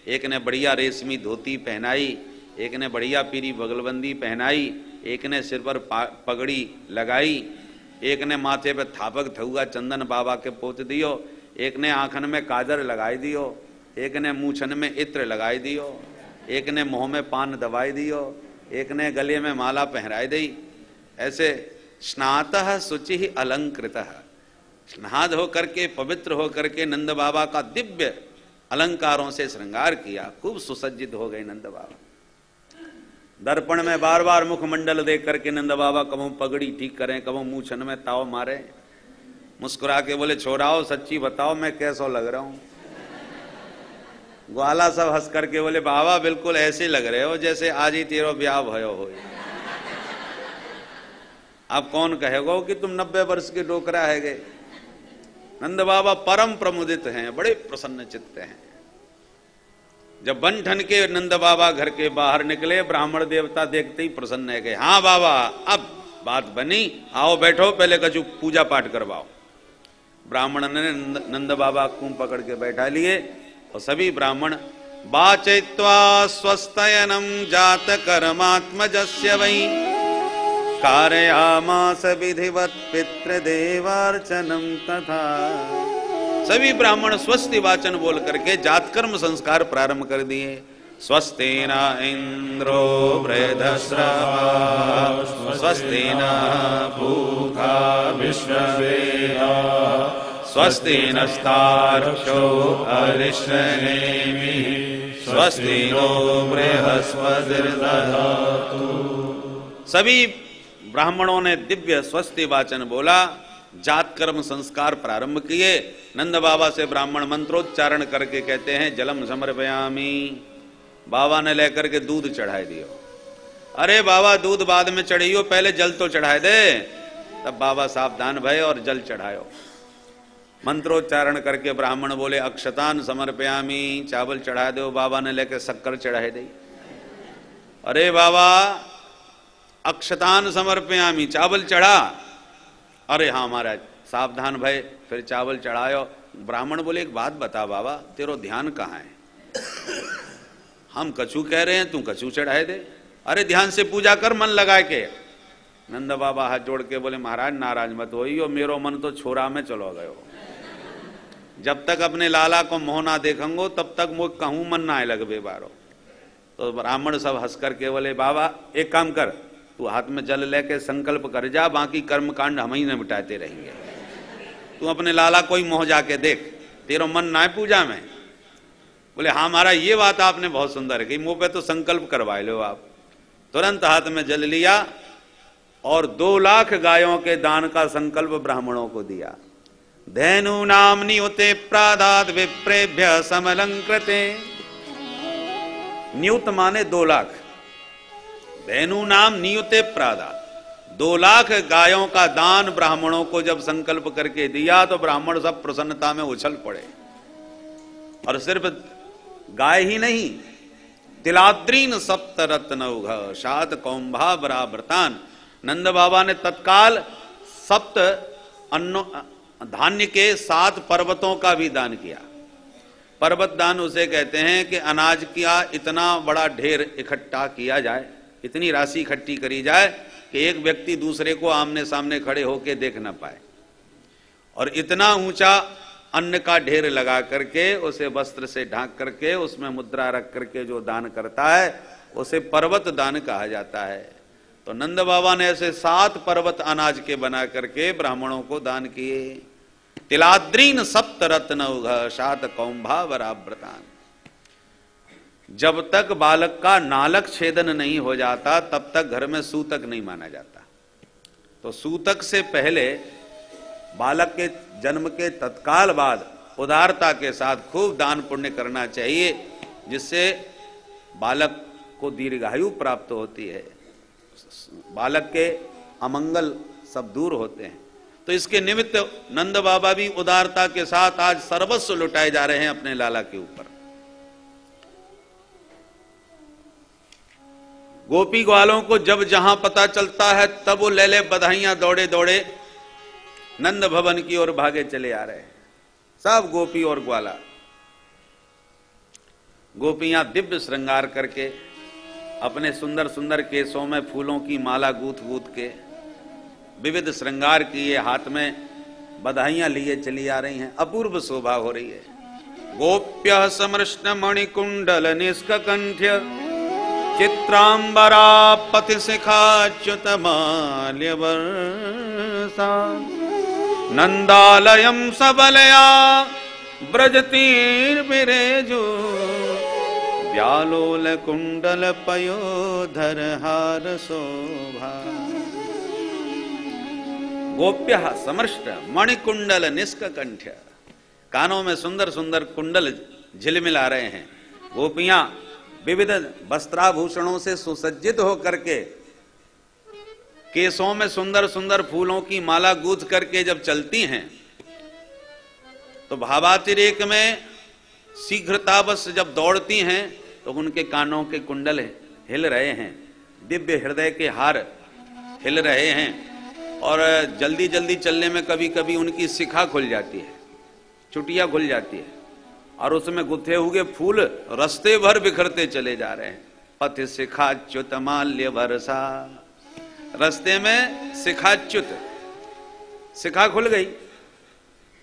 एक ने बढ़िया रेशमी धोती पहनाई, एक ने बढ़िया पीरी बगलबंदी पहनाई, एक ने सिर पर पगड़ी लगाई, एक ने माथे पे थापक थुआ चंदन बाबा के पोत दियो, एक ने आंखन में काजर लगाई दियो, एक ने मूछन में इत्र लगाई दियो, एक ने मुंह में पान दबाई दियो, एक ने गले में माला पहराई दी। ऐसे स्नातः शुचि अलंकृतः, स्नाद होकर के पवित्र होकर के नंद बाबा का दिव्य अलंकारों से श्रृंगार किया। खूब सुसज्जित हो गए नंद बाबा। दर्पण में बार बार मुखमंडल देख करके नंद बाबा कबों पगड़ी ठीक करें, कबों मूछन में ताव मारे। मुस्कुरा के बोले छोराओ सच्ची बताओ मैं कैसा लग रहा हूं। ग्वाला सब हंस करके बोले बाबा बिल्कुल ऐसे लग रहे हो जैसे आज ही तेरो ब्याह भयो हो। अब कौन कहेगा कि तुम 90 वर्ष के डोकरा है गए। नंद बाबा परम प्रमुदित हैं, बड़े प्रसन्न चित्त हैं। जब बन ठन के नंद बाबा घर के बाहर निकले, ब्राह्मण देवता देखते ही प्रसन्न है गए। हाँ बाबा अब बात बनी, आओ बैठो, पहले कछु पूजा पाठ करवाओ। ब्राह्मण ने नंद बाबा को पकड़ के बैठा लिए और सभी ब्राह्मण वाचयित्वा स्वस्तयनम जात कर्मात्मजस्य वै कारयामास विधिवत पितृदेवार्चनम तथा। सभी ब्राह्मण स्वस्ति वाचन बोल करके जातकर्म संस्कार प्रारंभ कर दिए। स्वस्ति न इंद्रो वृद्धश्रवा स्वस्ति न पूषा विश्ववेदाः स्वस्ति नस्तार्क्ष्यो अरिष्टनेमिः स्वस्ति नो बृहस्पतिर्दधातु। सभी ब्राह्मणों ने दिव्य स्वस्ति वाचन बोला, जातकर्म संस्कार प्रारंभ किए। नंद बाबा से ब्राह्मण मंत्रोच्चारण करके कहते हैं जलम समर्पयामि। बाबा ने लेकर के दूध चढ़ाए दियो। अरे बाबा दूध बाद में चढ़ियो, पहले जल तो चढ़ाए दे। तब बाबा सावधान भय और जल चढ़ायो। मंत्रोच्चारण करके ब्राह्मण बोले अक्षतान समर्पयामि, चावल चढ़ा दो। बाबा ने लेकर शक्कर चढ़ाए दी। अरे बाबा अक्षतान समर्पयामि, चावल चढ़ा। अरे हाँ महाराज सावधान भय, फिर चावल चढ़ायो। ब्राह्मण बोले एक बात बता बाबा, तेरो ध्यान कहाँ है? हम कछु कह रहे हैं, तू कछु चढ़ाए दे। अरे ध्यान से पूजा कर मन लगा के। नंद बाबा हाथ जोड़ के बोले महाराज नाराज मत होइयो, मेरो मन तो छोरा में चलो गयो। जब तक अपने लाला को मोह ना देखूंगो तब तक मुझ कहूं मन ना लगबे बारो। तो ब्राह्मण सब हंस करके बोले बाबा एक काम कर, तू हाथ में जल लेके संकल्प कर जा, बाकी कर्म कांड हम ही न मिटाते रहेंगे। तू अपने लाला कोई मोह जाके देख, तेरा मन ना है पूजा में। बोले हाँ महाराज ये बात आपने बहुत सुंदर कही, मुंह पे तो संकल्प करवाए लो आप। तुरंत हाथ में जल लिया और 2 लाख गायों के दान का संकल्प ब्राह्मणों को दिया। धैनु नाम नियुते प्रादाद विप्रेभ्य समलंकृते। नियुत माने 2 लाख, धैनु नाम नियुते प्रादाद। 2 लाख गायों का दान ब्राह्मणों को जब संकल्प करके दिया तो ब्राह्मण सब प्रसन्नता में उछल पड़े। और सिर्फ गाय ही नहीं, तिलाद्रीन सप्तरत्नौघ शात कौंभा बराब्रतान। नंद बाबा ने तत्काल 7 धान्य के 7 पर्वतों का भी दान किया। पर्वत दान उसे कहते हैं कि अनाज का इतना बड़ा ढेर इकट्ठा किया जाए, इतनी राशि इकट्ठी करी जाए कि एक व्यक्ति दूसरे को आमने सामने खड़े होकर देख ना पाए। और इतना ऊंचा अन्न का ढेर लगा करके उसे वस्त्र से ढांक करके उसमें मुद्रा रख करके जो दान करता है उसे पर्वत दान कहा जाता है। तो नंद बाबा ने ऐसे 7 पर्वत अनाज के बना करके ब्राह्मणों को दान किए। तिलाद्रीन सप्तरत्नौघ शात कौंभा वराव्रतान। जब तक बालक का नालक छेदन नहीं हो जाता तब तक घर में सूतक नहीं माना जाता। तो सूतक से पहले बालक के जन्म के तत्काल बाद उदारता के साथ खूब दान पुण्य करना चाहिए, जिससे बालक को दीर्घायु प्राप्त होती है, बालक के अमंगल सब दूर होते हैं। तो इसके निमित्त नंद बाबा भी उदारता के साथ आज सर्वस्व लुटाए जा रहे हैं अपने लाला के ऊपर। गोपी ग्वालों को जब जहां पता चलता है तब वो ले ले बधाइयां दौड़े दौड़े नंद भवन की ओर भागे चले आ रहे हैं, सब गोपी और ग्वाला। गोपियां दिव्य श्रृंगार करके अपने सुंदर सुंदर केसों में फूलों की माला गूंथ गूंथ के विविध श्रृंगार किए हाथ में बधाइयां लिए चली आ रही हैं, अपूर्व शोभा हो रही है। गोप्य समृष्ण मणिकुंडल निष्कंठ्य चित्रांबरा पति शिखाच्युत माल्यवर्षा नंदालयम सबलया ब्रजतीर्विरेजो व्यालोल कुंडल पयोधर हार शोभा। गोप्य समृष्ट मणिकुंडल निष्कंठ्य, कानों में सुंदर सुंदर कुंडल झिलमिला रहे हैं। गोपियां विविध वस्त्राभूषणों से सुसज्जित होकर के केसों में सुंदर सुंदर फूलों की माला गूंथ करके जब चलती हैं तो भावातिरेक में शीघ्रतावश जब दौड़ती हैं तो उनके कानों के कुंडल हिल रहे हैं, दिव्य हृदय के हार हिल रहे हैं, और जल्दी जल्दी चलने में कभी कभी उनकी शिखा खुल जाती है, चुटिया खुल जाती है, और उसमें गुथे हुए फूल रस्ते भर बिखरते चले जा रहे हैं। पथ शिखाच्युत माल्य वर्षा, रस्ते में शिखाच्युत, शिखा खुल गई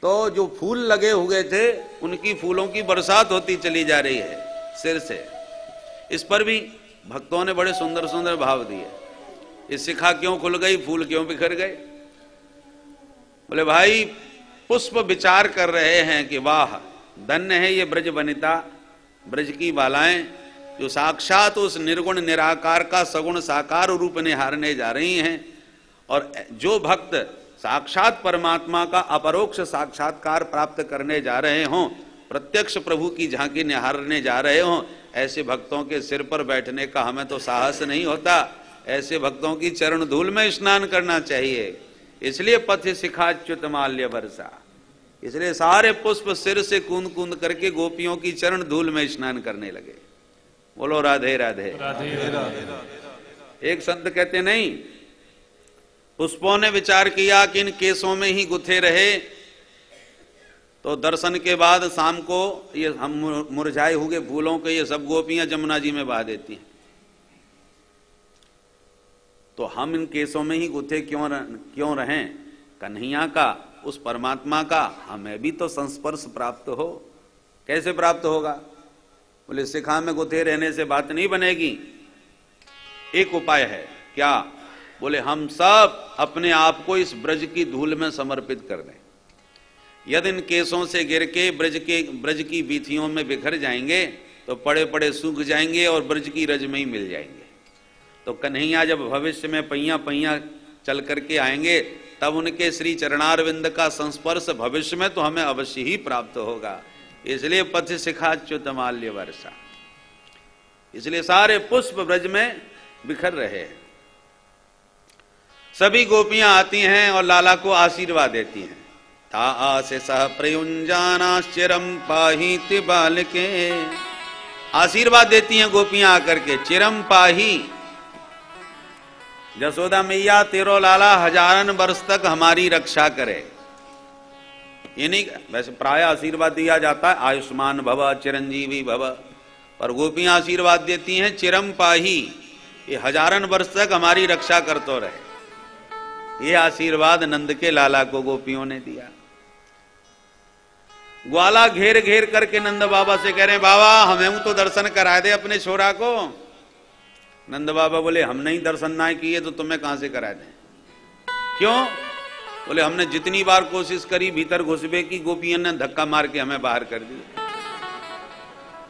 तो जो फूल लगे हुए थे उनकी फूलों की बरसात होती चली जा रही है सिर से। इस पर भी भक्तों ने बड़े सुंदर सुंदर भाव दिए। ये शिखा क्यों खुल गई, फूल क्यों बिखर गए? बोले भाई पुष्प विचार कर रहे हैं कि वाह धन्य है ये ब्रज वनिता, ब्रज की बालाएं जो साक्षात उस निर्गुण निराकार का सगुण साकार रूप निहारने जा रही हैं, और जो भक्त साक्षात परमात्मा का अपरोक्ष साक्षात्कार प्राप्त करने जा रहे हों, प्रत्यक्ष प्रभु की झांकी निहारने जा रहे हों, ऐसे भक्तों के सिर पर बैठने का हमें तो साहस नहीं होता। ऐसे भक्तों की चरण धूल में स्नान करना चाहिए। इसलिए पथ शिखाच्युत माल्य वर्षा, इसलिए सारे पुष्प सिर से कूंद कूंद करके गोपियों की चरण धूल में स्नान करने लगे। बोलो राधे राधे, राधे राधे। एक संत कहते नहीं, पुष्पों ने विचार किया कि इन केसों में ही गुथे रहे तो दर्शन के बाद शाम को ये हम मुरझाए हुए फूलों के ये सब गोपियां जमुना जी में बहा देती हैं, तो हम इन केसों में ही गुथे क्यों रहें? कन्हैया का, उस परमात्मा का हमें भी तो संस्पर्श प्राप्त हो। कैसे प्राप्त होगा? बोले शिखा में गुथे रहने से बात नहीं बनेगी। एक उपाय है। क्या? बोले हम सब अपने आप को इस ब्रज की धूल में समर्पित कर दें। यदि इन केसों से गिर के ब्रज की बीथियों में बिखर जाएंगे तो पड़े पड़े सूख जाएंगे और ब्रज की रज में ही मिल जाएंगे। तो कन्हैया जब भविष्य में पैया पैया चल करके आएंगे तब उनके श्री चरणारविंद का संस्पर्श भविष्य में तो हमें अवश्य ही प्राप्त होगा। इसलिए पथ शिखाच्युत माल्य वर्षा, इसलिए सारे पुष्प ब्रज में बिखर रहे हैं। सभी गोपियां आती हैं और लाला को आशीर्वाद देती हैं। था आसे सह प्रयुंजानाश्चिरम पाहीति बालके, आशीर्वाद देती हैं गोपियां आकर के। चिरम पाही, जसोदा मैया तेरो लाला हजारन वर्ष तक हमारी रक्षा करे। ये नहीं, वैसे प्राय आशीर्वाद दिया जाता है आयुष्मान भव चिरंजीवी भव, पर गोपियां आशीर्वाद देती हैं चिरम पाही, ये हजारन वर्ष तक हमारी रक्षा करते रहे। ये आशीर्वाद नंद के लाला को गोपियों ने दिया। ग्वाला घेर घेर करके नंद बाबा से कह रहे हैं, बाबा हमें तो दर्शन करा दे अपने छोरा को। नंद बाबा बोले, हमने ही दर्शन ना किए तो तुम्हें कहां से करा दें? क्यों? बोले हमने जितनी बार कोशिश करी भीतर घुसबे की, गोपियों ने धक्का मार के हमें बाहर कर दिया।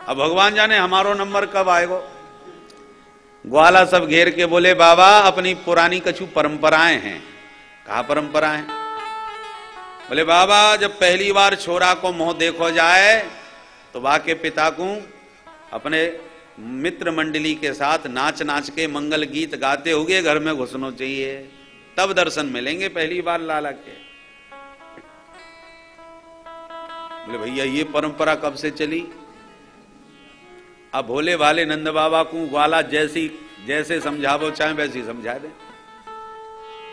अब भगवान जाने हमारो नंबर कब आएगा। ग्वाला सब घेर के बोले, बाबा अपनी पुरानी कछु परंपराएं हैं। कहा परंपराएं? बोले बाबा जब पहली बार छोरा को मुंह देखो जाए तो बा के पिता को अपने मित्र मंडली के साथ नाच नाच के मंगल गीत गाते हुए घर में घुसना चाहिए, तब दर्शन मिलेंगे पहली बार लाला के। बोले भैया ये परंपरा कब से चली? अब भोले भाले नंद बाबा को ग्वाला जैसे समझावो चाहे वैसे समझा दे।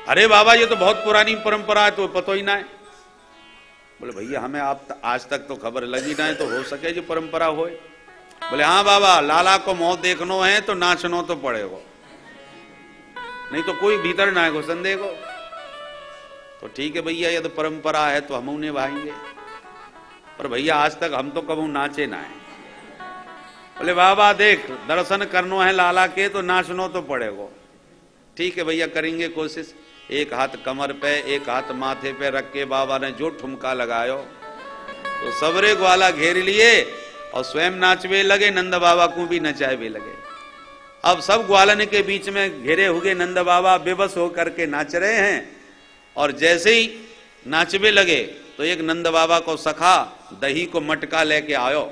अरे बाबा ये तो बहुत पुरानी परंपरा है, तो पता ही ना है। बोले भैया हमें आप आज तक तो खबर लगी ना है, तो हो सके जो परंपरा होए। बोले हाँ बाबा, लाला को मुंह देखनो है तो नाचनो तो पड़ेगा, नहीं तो कोई भीतर ना है घुसन देगो। तो ठीक है भैया, ये तो परंपरा है तो हम निभाएंगे, पर भैया आज तक हम तो कभी नाचे ना है। बोले बाबा देख, दर्शन करनो है लाला के तो नाचनो तो पड़ेगा। ठीक है भैया, करेंगे कोशिश। एक हाथ कमर पे, एक हाथ माथे पे रख के बाबा ने जो ठुमका लगायो तो सबरे ग्वाला घेर लिए और स्वयं नाचवे लगे, नंद बाबा को भी नचावे लगे। अब सब ग्वालन के बीच में घिरे हुए नंद बाबा बेबस होकर के नाच रहे हैं, और जैसे ही नाचवे लगे तो एक नंद बाबा को सखा दही को मटका लेके आयो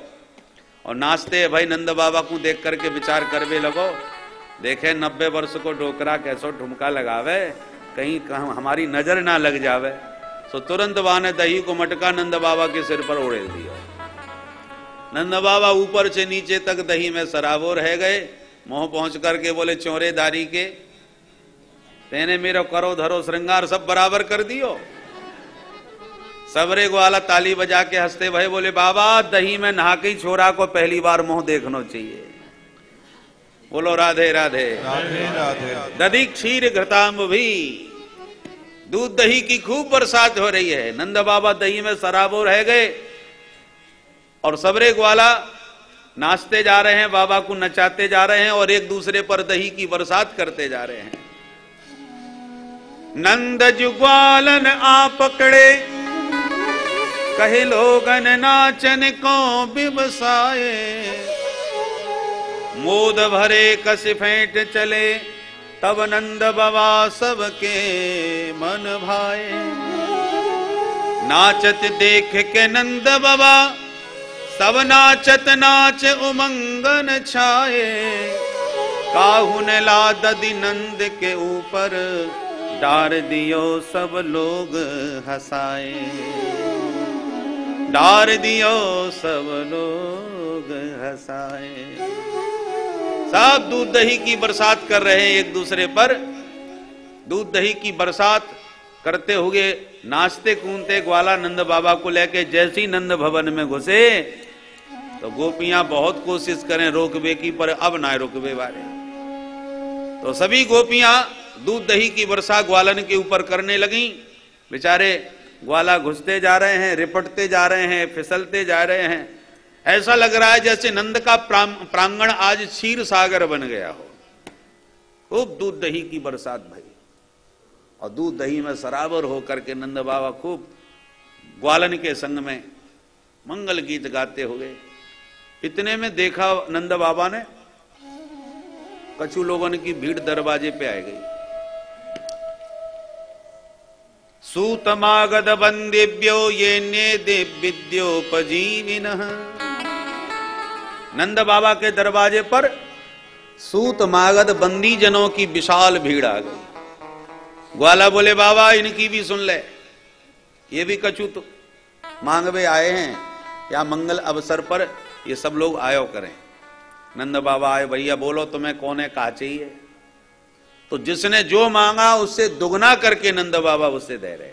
और नाचते भाई नंद बाबा को देख करके विचार करवे लगो, देखे 90 वर्ष को डोकरा कैसो ठुमका लगावे, कहीं हमारी नजर ना लग जावे। सो तुरंत वहां ने दही को मटका नंद बाबा के सिर पर उड़ेल दिया। नंद बाबा ऊपर से नीचे तक दही में सराबोर रह गए। मुंह पहुंच करके बोले चौरेदारी के, तेने मेरा करो धरो श्रृंगार सब बराबर कर दियो। सबरे ग्वाला ताली बजा के हंसते भय बोले बाबा दही में नहा के छोरा को पहली बार मुंह देखना चाहिए। बोलो राधे राधे राधे राधे। दधी क्षीर घृताम्ब भी, दूध दही की खूब बरसात हो रही है। नंद बाबा दही में सराबो रह गए और सबरे ग्वाला नाचते जा रहे हैं, बाबा को नचाते जा रहे हैं और एक दूसरे पर दही की बरसात करते जा रहे हैं। नंद जुग्वालन आ पकड़े, कहे लोगन नाचन को बिबसाए, मोद भरे कस फेंट चले, तब नंद बाबा सबके मन भाए। नाचत देख के नंद बाबा सब नाचत नाच उमंगन छाए, काहुन ला दधि नंद के ऊपर, डार दियो सब लोग हंसाए, डार दियो सब लोग हंसाए। सब दूध दही की बरसात कर रहे हैं एक दूसरे पर। दूध दही की बरसात करते हुए नाचते कूदते ग्वाला नंद बाबा को लेके जैसी नंद भवन में घुसे तो गोपियां बहुत कोशिश करें रोकवे की, पर अब ना रोकवे वाले। तो सभी गोपियां दूध दही की वर्षा ग्वालन के ऊपर करने लगी। बेचारे ग्वाला घुसते जा रहे हैं, रिपटते जा रहे हैं, फिसलते जा रहे हैं। ऐसा लग रहा है जैसे नंद का प्रांगण आज क्षीर सागर बन गया हो। खूब दूध दही की बरसात भई और दूध दही में सराबर होकर के नंद बाबा खूब ग्वालन के संग में मंगल गीत गाते हुए। इतने में देखा नंद बाबा ने कछु लोगों की भीड़ दरवाजे पे आ गई। सूतमागध बंदेभ्यो ये ने देव्योपजीविनः। नंद बाबा के दरवाजे पर सूतमागध बंदी जनों की विशाल भीड़ आ गई। ग्वाला बोले बाबा इनकी भी सुन ले, ये भी कछु तो मांगवे आए हैं या मंगल अवसर पर ये सब लोग आयो करें। नंद बाबा आए, भैया बोलो तुम्हें कौन है कहा चाहिए। तो जिसने जो मांगा उससे दुगना करके नंद बाबा उससे दे रहे।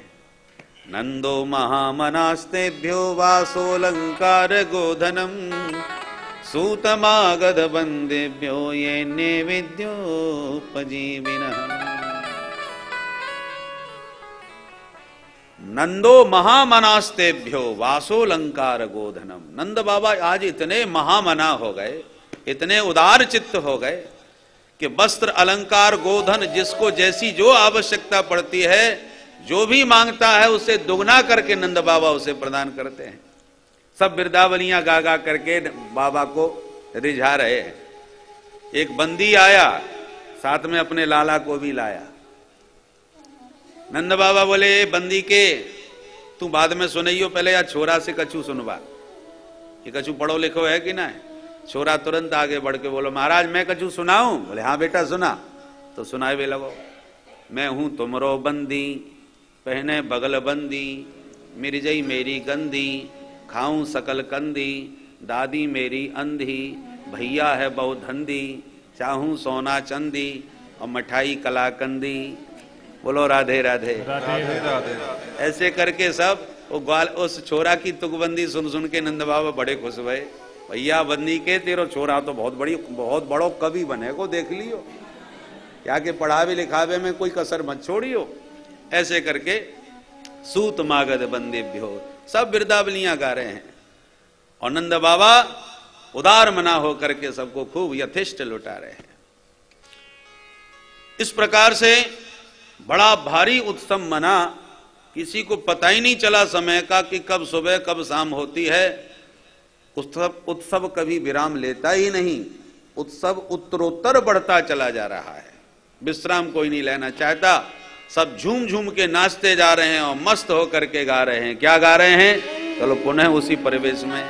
नंदो महामनास्तेभ्यो वासोलंकार गोधनम, सूतमागध बंदेभ्यो ये नैवेद्योपजीविनः। नंदो महामनास्तेभ्यो वासोलंकार गोधनम। नंद बाबा आज इतने महामना हो गए, इतने उदार चित्त हो गए कि वस्त्र अलंकार गोधन जिसको जैसी जो आवश्यकता पड़ती है, जो भी मांगता है उसे दुगना करके नंद बाबा उसे प्रदान करते हैं। सब बिरदावलियां गा गा करके बाबा को रिझा रहे हैं। एक बंदी आया, साथ में अपने लाला को भी लाया। नंद बाबा बोले बंदी के तू बाद में सुनइयो, पहले यार छोरा से कछु सुनवा। ये कछु पढ़ो लिखो है कि ना है? छोरा तुरंत आगे बढ़ के बोलो, महाराज मैं कछु सुनाऊं? बोले हाँ बेटा सुना। तो सुनाए भी लगो। मैं हूं तुमरो बंदी, पहने बगल बंदी, मिर्जई मेरी गंदी, खाऊं सकल कंदी, दादी मेरी अंधी, भैया है बहु धंधी, चाहूं सोना चंदी, और मठाई कलाकंदी। बोलो राधे राधे राधे राधे। ऐसे करके सब वो ग्वाल उस छोरा की तुकबंदी सुन सुन के नंद बाबा बड़े खुश हुए। भैया बंदी के तेरो छोरा तो बहुत बड़ो कवि बने को देख लियो, क्या के पढ़ावे लिखावे में कोई कसर मत छोड़ियो। ऐसे करके सूत मागध बंदेभ्यो सब बिरदावलियां गा रहे हैं और नंद बाबा उदार मना हो करके सबको खूब यथेष्ट लुटा रहे हैं। इस प्रकार से बड़ा भारी उत्सव मना, किसी को पता ही नहीं चला समय का कि कब सुबह कब शाम होती है। उत्सव कभी विराम लेता ही नहीं, उत्सव उत्तरोत्तर बढ़ता चला जा रहा है, विश्राम कोई नहीं लेना चाहता। सब झूम झूम के नाचते जा रहे हैं और मस्त होकर के गा रहे हैं। क्या गा रहे हैं? चलो पुनः उसी परिवेश में।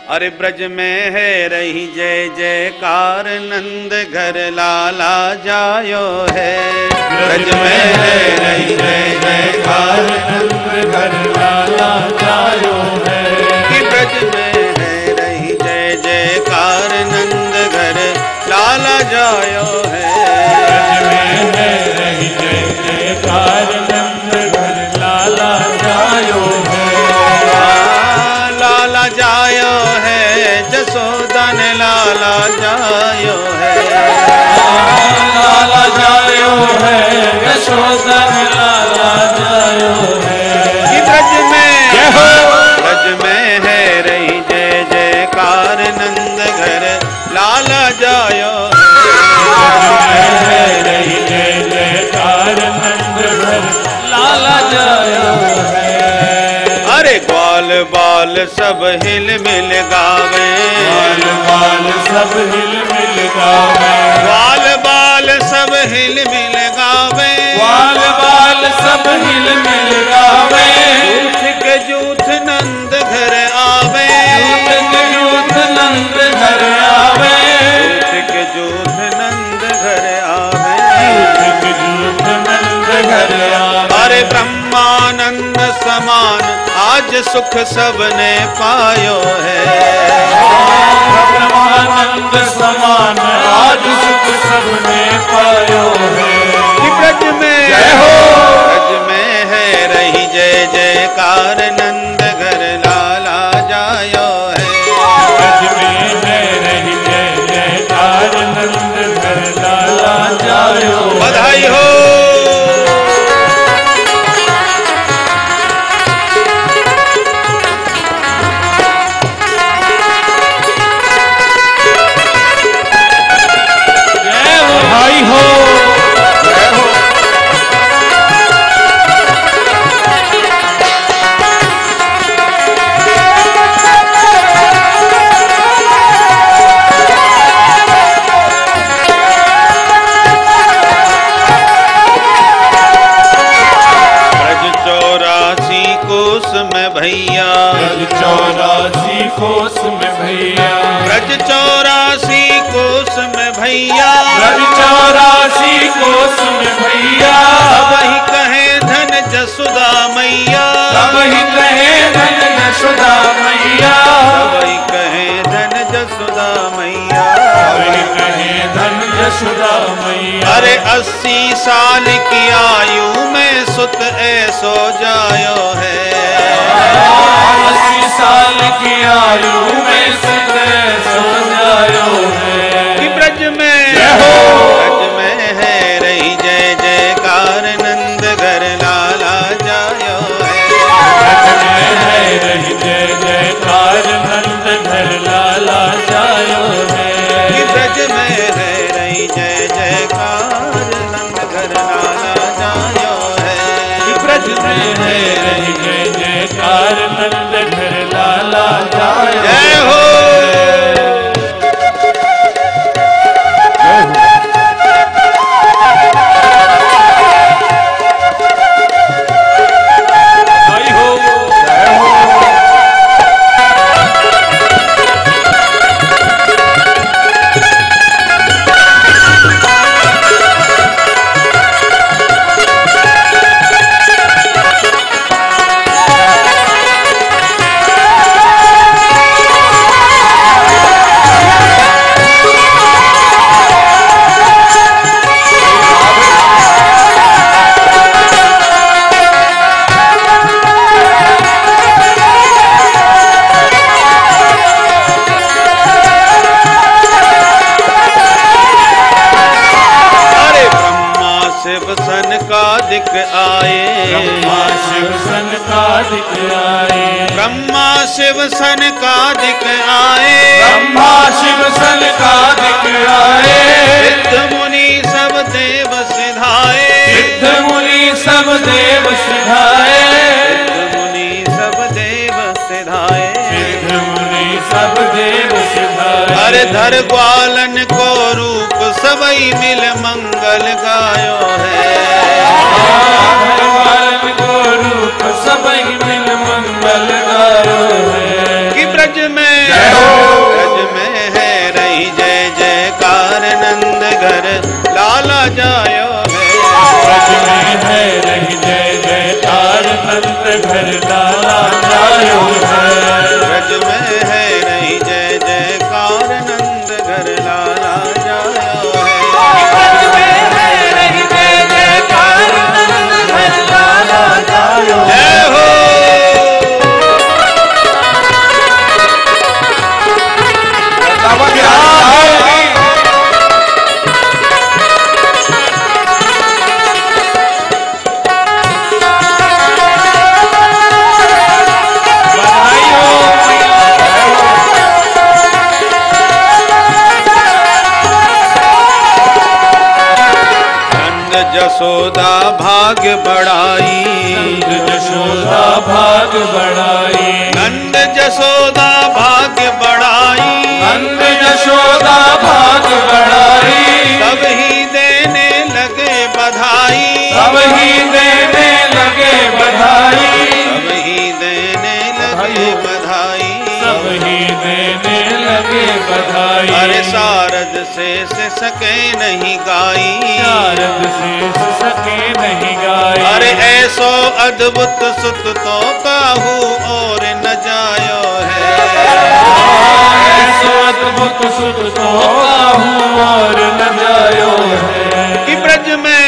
अरे ब्रज में है रही जय जयकार, नंद घर लाला जायो है। ब्रज में है रही जय जयकार, नंद घर लाला जायो है। कि ब्रज में है रही जय जयकार, नंद घर लाला जायो है। ब्रज में है रही जय जयकार, नंद घर लाला जायो है। लाला जायो है, जसोदन लाला जायो है। लाला जायो है, यशोदन लाला जायो है। कि ब्रज में है रही जय जयकार, नंद घर लाला जायो है रही जय जयकार, नंद घर लाला जायो है। अरे ग्वाल बाल सब हिल मिल गावे, बाल बाल सब हिल मिल गावे। ग्वाल बाल सब हिल मिल गावे, बाल बाल सब हिल मिल गावे। जूठ के जूठ नंद घर आवे, जूठ के जूठ नंद घर आवे। जूठ के जूठ नंद घर आवे। जूठ के जूठ नंद घर आवे। अरे ब्रह्मानंद समान आज सुख सबने पायो है। ब्रह्मानंद समान आज सुख सबने पायो है। कि ब्रज में जय हो। ब्रज में है रही जय जयकार, नंद घर लाला जायो है। ब्रज में है रही जय जयकार, नंद घर लाला जायो है। बधाई हो। बधाई हो। भैया, ब्रज 84 कोस में भैया। ब्रज 84 कोस में भैया, ब्रज 84 कोस में भैया। अब ही कहे धन जसुदा मैया, अब ही कहे धन जसुदा मैया। अब ही कहे धन जसुदा मैया, अब ही कहे धन जसुदा मैया। अरे 80 साल की आयु में सुत ऐसो जायो है। 80 साल की आयु में सुत ऐसो जायो है। कि ब्रज में जय हो। ब्रज में है रही जय जयकार, नंद घर लाला जायो है। ब्रज में है रही जय जयकार, नंद घर लाला जायो है। कि ब्रज में है रही जय जयकार, नंद घर लाला जायो है। कि ब्रज में है रही जय जयकार, नंद घर लाला जायो। जय हो। जय हो। जय हो। सनकादिक आए, ब्रह्मा शिव सनकादिक आए, ब्रह्मा शिव सनकादिक आए, ब्रह्मा शिव सनकादिक आए, सिद्ध मुनि सब देव सिधाए, सिद्ध मुनि सब देव सिधाए, सिद्ध मुनि सब देव सिधाए, सिद्ध मुनि सब देव सिधाए। अरे धर ग्वालन को रूप सबई मिल मंगल गायो है, भगवान को रूप सबई मिल मंगल गायो है। कि ब्रज में है रही जय जयकार नंद घर लाला जायो है, ब्रज में है रही जय जयकार नंद घर लाला जायो है, ब्रज में है रही जय जयकार नंद घर लाला जायो है, ब्रज में है रही जय जयकार नंद घर लाला जायो है। जय हो। यशोदा भाग्य बढ़ाई, नंद यशोदा भाग बढ़ाई, नंद यशोदा भाग्य बढ़ाई, नंद यशोदा भाग बढ़ाई, सब ही देने लगे बधाई, सब ही देने लगे बधाई, सब ही देने लगे बधाई, सब ही देने लगे बधाई। अरे सारद शेष सके नहीं गाई, शारद शेष सके नहीं गाई, अरे ऐसो अद्भुत सुत तो काहू और न जायो है, ऐसो अद्भुत सुत तो काहू और न जायो है। कि ब्रज में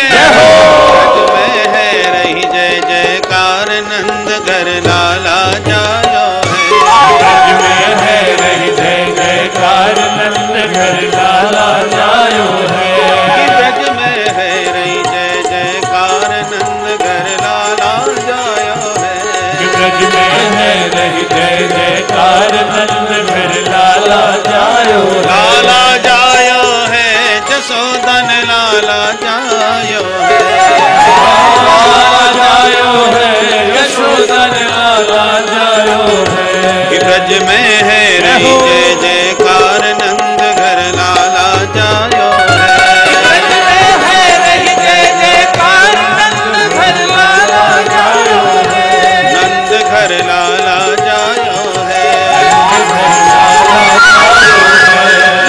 है रही जय जयकार नंद घर लाला जायो है, ब्रज में है रही जय जयकार नंद घर लाला जायो है, कि ब्रज में है रही जय जयकार नंद घर लाला जायो है, कि ब्रज में है रही जय जयकार नंद घर लाला जायो है, लाला जायो है जसोदन लाला जायो है, लाला जायो है यशोदन लाला जायो है, कि ब्रज में है रही जय जयकार नंद घर लाला जायो है, ब्रज में है रही जय जयकार नंद घर लाला जायो है, नंद घर लाला जायो है,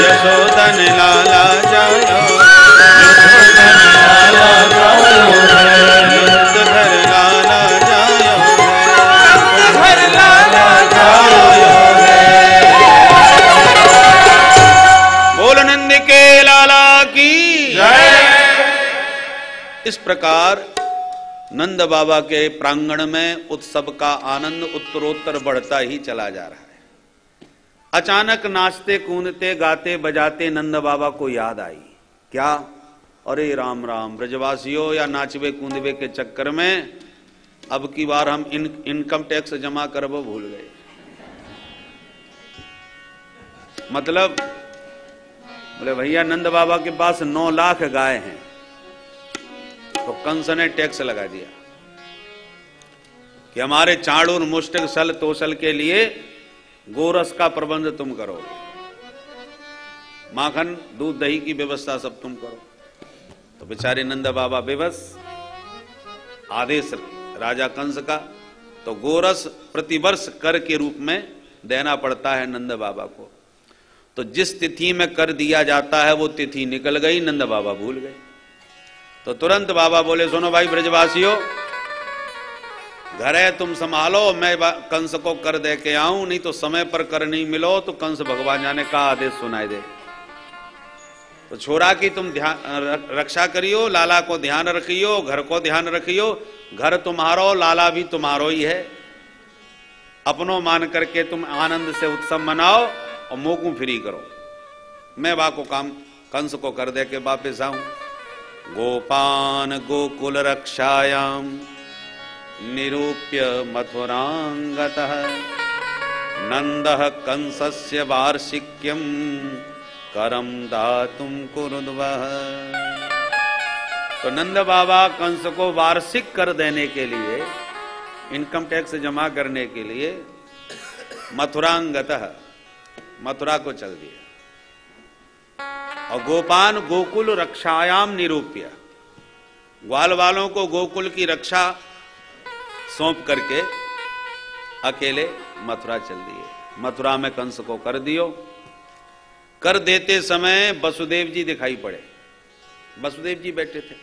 यशोदन लाला जायो है, नंद घर लाला जायो है, बोल नंद के लाला की इस प्रकार नंद बाबा के प्रांगण में उत्सव का आनंद उत्तरोत्तर बढ़ता ही चला जा रहा है। अचानक नाचते कूदते गाते बजाते नंद बाबा को याद आई, क्या? अरे राम राम ब्रजवासियों, या नाचवे कूदवे के चक्कर में अब की बार हम इनकम टैक्स जमा करबो भूल गए। मतलब बोले भैया नंद बाबा के पास 9 लाख गाय हैं, तो कंस ने टैक्स लगा दिया कि हमारे चाणूर मुष्टिक सल तोसल के लिए गोरस का प्रबंध तुम करो, माखन दूध दही की व्यवस्था सब तुम करो। तो बेचारे नंद बाबा बेबस, आदेश राजा कंस का, तो गोरस प्रतिवर्ष कर के रूप में देना पड़ता है नंद बाबा को। तो जिस तिथि में कर दिया जाता है वो तिथि निकल गई, नंद बाबा भूल गए। तो तुरंत बाबा बोले, सुनो भाई ब्रजवासियों, घर है तुम संभालो, मैं कंस को कर दे के आऊं, नहीं तो समय पर कर नहीं मिलो तो कंस भगवान जाने का आदेश सुनाई दे। तो छोरा की तुम ध्यान रक्षा करियो, लाला को ध्यान रखियो, घर को ध्यान रखियो, घर तुम्हारो लाला भी तुम्हारो ही है, अपनों मान करके तुम आनंद से उत्सव मनाओ और मोकू फ्री करो। मैं बा को काम कंस को कर दे के वापिस आऊं। गोपान गोकुल रक्षायाम निरूप्य मथुरांगतः नंदः कंसस्य वार्षिक्यम करम दातुम कुरुद्वः। तो नंद बाबा कंस को वार्षिक कर देने के लिए, इनकम टैक्स जमा करने के लिए मथुरांगतः, मथुरा को चल दिया। और गोपान गोकुल रक्षायाम निरूप्य, ग्वाल वालों को गोकुल की रक्षा सौंप करके अकेले मथुरा चल दिए। मथुरा में कंस को कर दियो। कर देते समय वसुदेव जी दिखाई पड़े। वसुदेव जी बैठे थे।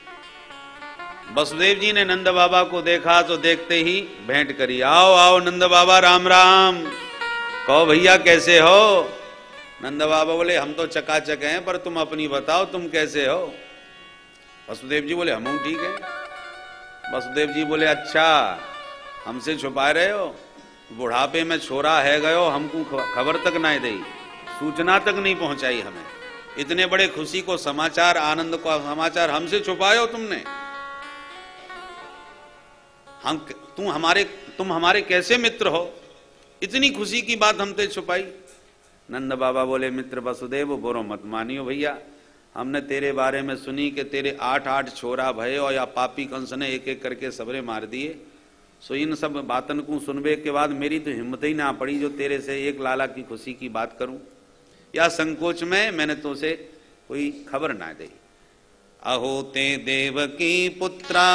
वसुदेव जी ने नंद बाबा को देखा तो देखते ही भेंट करी, आओ आओ नंद बाबा, राम राम। कहो भैया कैसे हो? नंद बाबा बोले हम तो चकाचक हैं, पर तुम अपनी बताओ, तुम कैसे हो? वसुदेव जी बोले हम ठीक है। वसुदेव जी बोले अच्छा, हमसे छुपा रहे हो? बुढ़ापे में छोरा है गयो, हमको खबर तक नहीं दी, सूचना तक नहीं पहुंचाई हमें। इतने बड़े खुशी को समाचार, आनंद को समाचार हमसे छुपाए हो तुमने। तुम हमारे कैसे मित्र हो? इतनी खुशी की बात हमसे छुपाई। नंद बाबा बोले मित्र वसुदेव बुरो मत मानियो भैया, हमने तेरे बारे में सुनी कि तेरे 8 छोरा भय और या पापी कंस ने एक एक करके सबरे मार दिए। सो इन सब बातन को सुनबे के बाद मेरी तो हिम्मत ही ना पड़ी जो तेरे से एक लाला की खुशी की बात करूं, या संकोच में मैंने तुझसे कोई खबर ना दी। अहो ते देवकी पुत्रा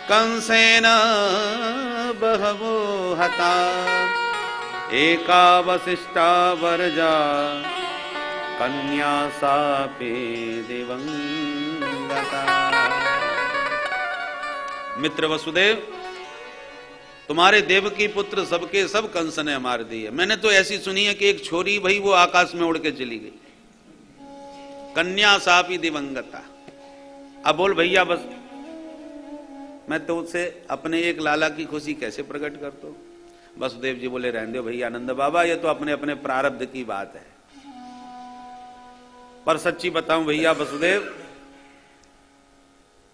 कंसेन बहवो हता एका वसिष्ठा वर्जा कन्या सापे दिवंगता। मित्र वसुदेव, तुम्हारे देवकी पुत्र सबके सब कंस ने मार दिए। मैंने तो ऐसी सुनी है कि एक छोरी भाई वो आकाश में उड़ के चली गई, कन्या सापी दिवंगता। अब बोल भैया बस मैं तो उससे अपने एक लाला की खुशी कैसे प्रकट करता हूं? वसुदेव जी बोले रहने दो भैया नंद बाबा, ये तो अपने अपने प्रारब्ध की बात है। पर सच्ची बताऊं भैया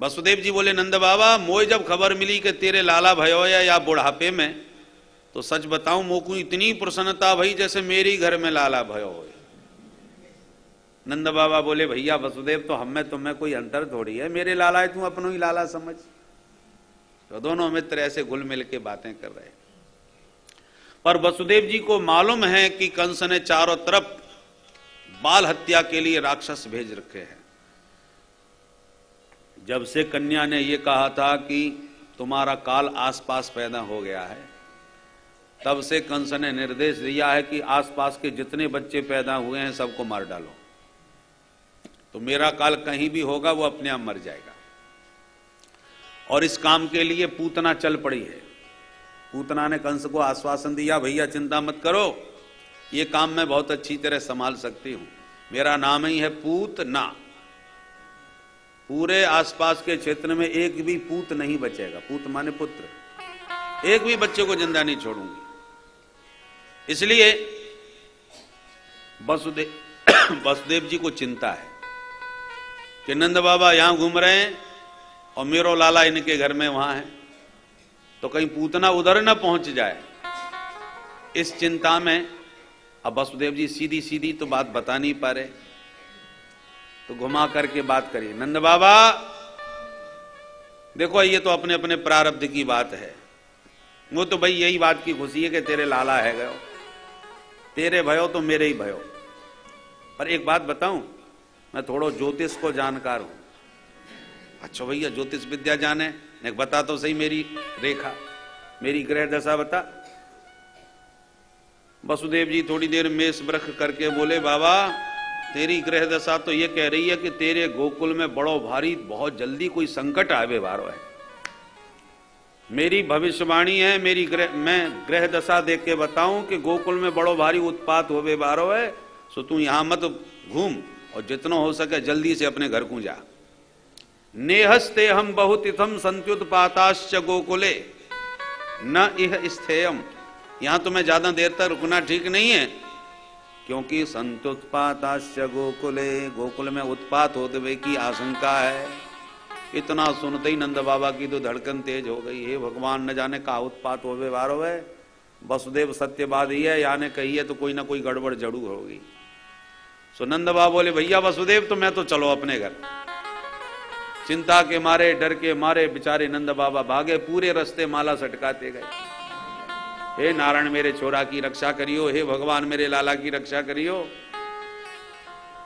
वसुदेव जी बोले नंद बाबा, मोए जब खबर मिली कि तेरे लाला भयो या बुढ़ापे में, तो सच बताऊं मोको इतनी प्रसन्नता भई जैसे मेरी घर में लाला भयो हो। नंद बाबा बोले भैया वसुदेव, तो हम में तुम्हें कोई अंतर थोड़ी है, मेरे लाला है, तू अपनों ही लाला समझ। तो दोनों मित्र ऐसे घुल मिल के बातें कर रहे। पर वसुदेव जी को मालूम है कि कंस ने चारों तरफ बाल हत्या के लिए राक्षस भेज रखे हैं। जब से कन्या ने यह कहा था कि तुम्हारा काल आसपास पैदा हो गया है, तब से कंस ने निर्देश दिया है कि आसपास के जितने बच्चे पैदा हुए हैं सबको मार डालो। तो मेरा काल कहीं भी होगा वो अपने आप मर जाएगा। और इस काम के लिए पूतना चल पड़ी है। पूतना ने कंस को आश्वासन दिया, भैया चिंता मत करो, ये काम मैं बहुत अच्छी तरह संभाल सकती हूं, मेरा नाम ही है पूतना। पूरे आसपास के क्षेत्र में एक भी पूत नहीं बचेगा। पूत माने पुत्र, एक भी बच्चे को जिंदा नहीं छोड़ूंगी। इसलिए वसुदेव जी को चिंता है कि नंद बाबा यहां घूम रहे हैं और मेरो लाला इनके घर में वहां है, तो कहीं पूतना उधर न पहुंच जाए। इस चिंता में अब वसुदेव जी सीधी सीधी तो बात बता नहीं पा रहे, तो घुमा करके बात करिए। नंद बाबा देखो, ये तो अपने अपने प्रारब्ध की बात है। वो तो भाई यही बात की खुशी है कि तेरे लाला है गयो, तेरे भयो तो मेरे ही भयो। पर एक बात बताऊं, मैं थोड़ा ज्योतिष को जानकार हूं। अच्छा भैया ज्योतिष विद्या जाने, बता तो सही मेरी रेखा, मेरी ग्रह दशा बता। वसुदेव जी थोड़ी देर मेष ब्रख करके बोले, बाबा तेरी ग्रह दशा तो ये कह रही है कि तेरे गोकुल में बड़ो भारी बहुत जल्दी कोई संकट आवे वारो है। मेरी भविष्यवाणी है, मैं ग्रह दशा देख के बताऊं कि गोकुल में बड़ो भारी उत्पात होवे वारो है। सो तू यहां मत घूम और जितना हो सके जल्दी से अपने घर को जा। नेहस्ते हम बहुत इथम संत्युत्पाताश्च गोकुले न इह स्थेयम। यहां तुम्हें ज्यादा देर तक रुकना ठीक नहीं है, क्योंकि संतुत्पाताश्च गोकुले, गोकुल में उत्पात होते की आशंका है। इतना सुनते ही नंद बाबा की तो धड़कन तेज हो गई। हे भगवान, न जाने का उत्पात होवे वारो है। वसुदेव सत्यवादी है, यानी कही है तो कोई ना कोई गड़बड़ जरूर होगी। सो नंद बाबा बोले, भैया वसुदेव तो मैं तो चलो अपने घर। चिंता के मारे, डर के मारे बेचारे नंद बाबा भागे, पूरे रास्ते माला सटकाते गए। हे नारायण मेरे छोरा की रक्षा करियो, हे भगवान मेरे लाला की रक्षा करियो।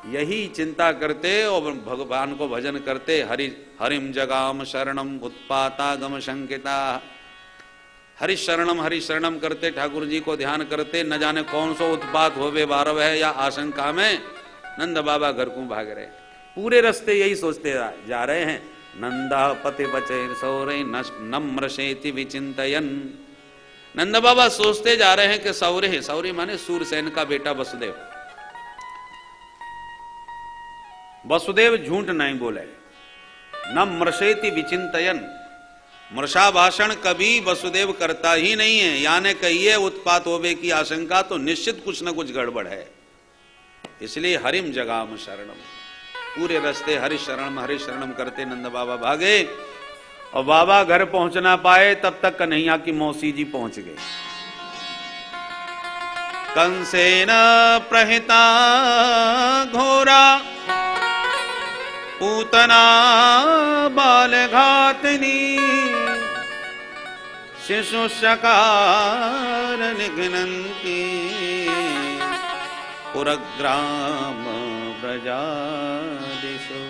यही चिंता करते और भगवान को भजन करते। हरिम जगाम शरणम उत्पातागम शंकिता। हरि शरणम करते, ठाकुर जी को ध्यान करते। न जाने कौन सो उत्पात होवे बारव है या आशंका में नंद बाबा घर को भाग रहे। पूरे रास्ते यही सोचते जा रहे हैं। नंदा पति बचे सौरे नम्रशेति विचिंतयन। नंद बाबा सोचते जा रहे हैं कि सौरे माने सूरसेन का बेटा वसुदेव। वसुदेव झूठ नहीं बोले। नम्रशेति विचिंतयन, मृषा भाषण कभी वसुदेव करता ही नहीं है। यानी कहिए उत्पात होवे की आशंका तो निश्चित कुछ न कुछ गड़बड़ है। इसलिए हरिम जगाम शरणम, पूरे रास्ते हरि शरणम करते नंद बाबा भागे। और बाबा घर पहुंच ना पाए तब तक कन्हैया की मौसी जी पहुंच गए। कंसेन प्रहिता घोरा पूतना बाल घातनी। शिशु शकार निघ्नन्ति पुरग्राम ब्रजादिषु।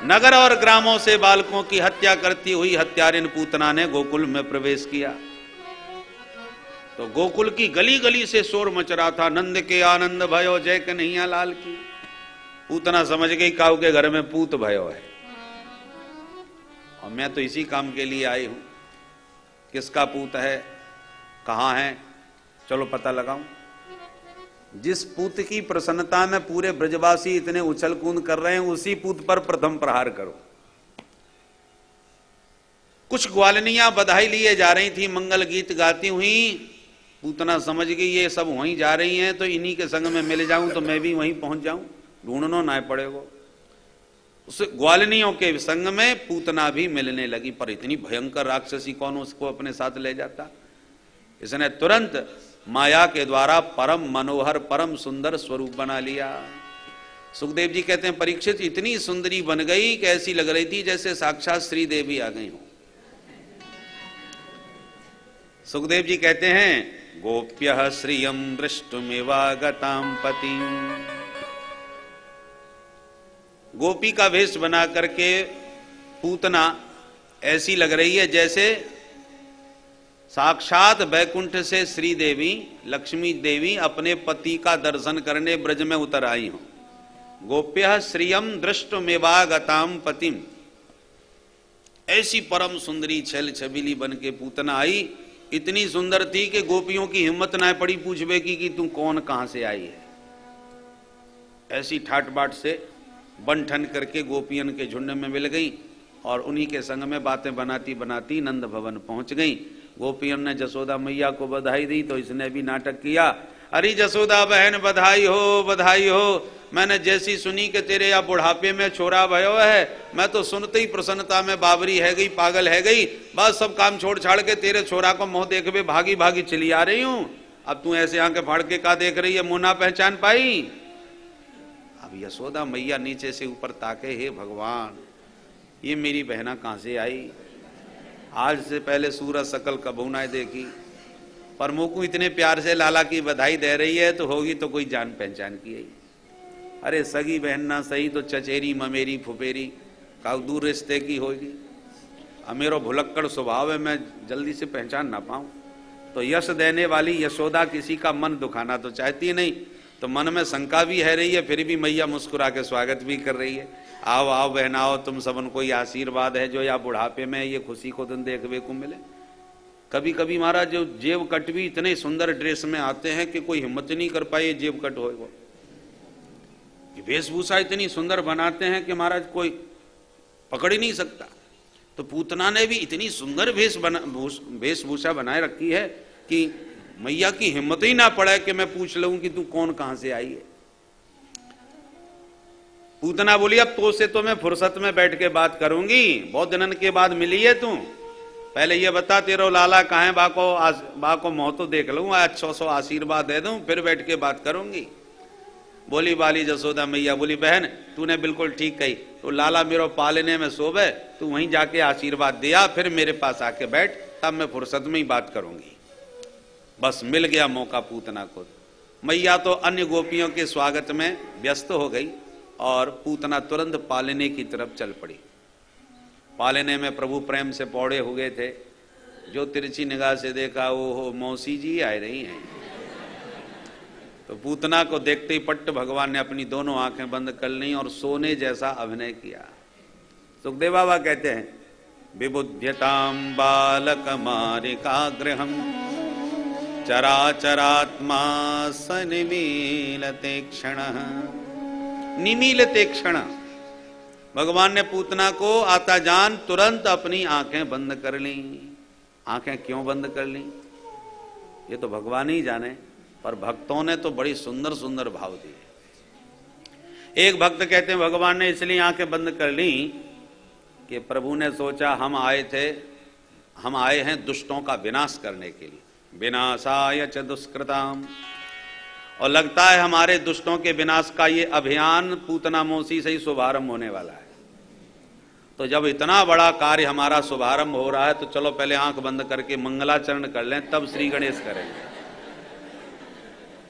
नगर और ग्रामों से बालकों की हत्या करती हुई हत्यारिन पूतना ने गोकुल में प्रवेश किया। तो गोकुल की गली गली से शोर मच रहा था, नंद के आनंद भयो जय कन्हैया लाल की। पूतना समझ गई काऊ के घर में पूत भयो है और मैं तो इसी काम के लिए आई हूं। किसका पूत है, कहां है, चलो पता लगाऊं। जिस पूत की प्रसन्नता में पूरे ब्रजवासी इतने उछल कूद कर रहे हैं, उसी पूत पर प्रथम प्रहार करो। कुछ ग्वालनियां बधाई लिए जा रही थी, मंगल गीत गाती हुई। पूतना समझ गई ये सब वहीं जा रही हैं, तो इन्हीं के संग में मिल जाऊं तो मैं भी वहीं पहुंच जाऊं, ढूंढना ना पड़ेगा। उस ग्वालनियों के संग में पूतना भी मिलने लगी। पर इतनी भयंकर राक्षसी कौन उसको अपने साथ ले जाता। इसने तुरंत माया के द्वारा परम मनोहर परम सुंदर स्वरूप बना लिया। सुखदेव जी कहते हैं परीक्षित इतनी सुंदरी बन गई कि ऐसी लग रही थी जैसे साक्षात श्री देवी आ गई हो। सुखदेव जी कहते हैं गोप्यः श्रियं दृष्टुमिवागतां पतिं। गोपी का वेश बना करके पूतना ऐसी लग रही है जैसे साक्षात बैकुंठ से श्री देवी लक्ष्मी देवी अपने पति का दर्शन करने ब्रज में उतर आई हो। गोप्यः श्रियं दृष्टुमिवागतां पतिं। ऐसी परम सुंदरी छल छबीली बन के पूतना आई। इतनी सुंदर थी कि गोपियों की हिम्मत ना पड़ी पूछवे कि तू कौन कहां से आई है। ऐसी ठाट बाट से बन ठन करके गोपियन के झुंड में मिल गई और उन्हीं के संग में बातें बनाती बनाती नंद भवन पहुंच गई। गोपियन ने जसोदा मैया को बधाई दी तो इसने भी नाटक किया। अरे जसोदा बहन बधाई हो बधाई हो। मैंने जैसी सुनी कि तेरे या बुढ़ापे में छोरा भयो है, मैं तो सुनते ही प्रसन्नता में बाबरी है गई, पागल है गई। बस सब काम छोड़ छाड़ के तेरे छोरा को मुंह देखवे भागी भागी चली आ रही हूं। अब तू ऐसे आंखें फाड़ के का देख रही है, मुंह ना पहचान पाई। अब यशोदा मैया नीचे से ऊपर ताके, हे भगवान ये मेरी बहना कहां से आई। आज से पहले सूरज सकल कबू ना देखी, पर मुझको इतने प्यार से लाला की बधाई दे रही है तो होगी तो कोई जान पहचान की है। अरे सगी बहन ना सही तो चचेरी ममेरी फुफेरी का दूर रिश्ते की होगी। अब मेरा भुलक्कड़ स्वभाव है, मैं जल्दी से पहचान ना पाऊं। तो यश देने वाली यशोदा किसी का मन दुखाना तो चाहती नहीं, तो मन में शंका भी है रही है, फिर भी मैया मुस्कुरा के स्वागत भी कर रही है। आओ आओ बहन आओ, तुम सबन को ये आशीर्वाद है जो या बुढ़ापे में ये खुशी को दिन देखने को मिले। कभी कभी महाराज जो जेब कट भी इतने सुंदर ड्रेस में आते हैं कि कोई हिम्मत नहीं कर पाए जेब कट होएगा। वेशभूषा इतनी सुंदर बनाते हैं कि महाराज कोई पकड़ ही नहीं सकता। तो पूतना ने भी इतनी सुंदर वेशभूषा बनाए रखी है कि मैया की हिम्मत ही ना पड़े कि मैं पूछ लूं कि तू कौन कहां से आई है। पूतना बोली अब तो से तो मैं फुर्सत में बैठ के बात करूंगी, बहुत दिनन के बाद मिली है तू, पहले ये बता तेरो लाला कहाँ है, बाको मोह तो देख लूं, अच्छा सो आशीर्वाद दे दूं, फिर बैठ के बात करूंगी। बोली बाली जसोदा मैया बोली बहन तूने बिल्कुल ठीक कही, तो लाला मेरो पालने में सोवे, तू वहीं जाके आशीर्वाद दिया, फिर मेरे पास आके बैठ, तब मैं फुर्सत में ही बात करूंगी। बस मिल गया मौका पूतना को। मैया तो अन्य गोपियों के स्वागत में व्यस्त हो गई और पूतना तुरंत पालने की तरफ चल पड़ी। पालने में प्रभु प्रेम से पौड़े हुए थे, जो तिरछी निगाह से देखा वो हो मौसी जी आ रही हैं। तो पूतना को देखते ही पट्ट भगवान ने अपनी दोनों आंखें बंद कर ली और सोने जैसा अभिनय किया। सुखदेव बाबा कहते हैं विबुध्यताम बालक मारिकाग्रहम चराचरात्मा सनिमीलते क्षण। निमीलते क्षण, भगवान ने पूतना को आता जान तुरंत अपनी आंखें बंद कर ली। आंखें क्यों बंद कर ली ये तो भगवान ही जाने, पर भक्तों ने तो बड़ी सुंदर सुंदर भाव दिए। एक भक्त कहते हैं भगवान ने इसलिए आंखें बंद कर ली कि प्रभु ने सोचा हम आए हैं दुष्टों का विनाश करने के लिए, विनाशाय च दुष्कृताम, और लगता है हमारे दुष्टों के विनाश का ये अभियान पूतना मौसी से ही शुभारंभ होने वाला है। तो जब इतना बड़ा कार्य हमारा शुभारंभ हो रहा है तो चलो पहले आंख बंद करके मंगलाचरण कर लें, तब श्री गणेश करेंगे।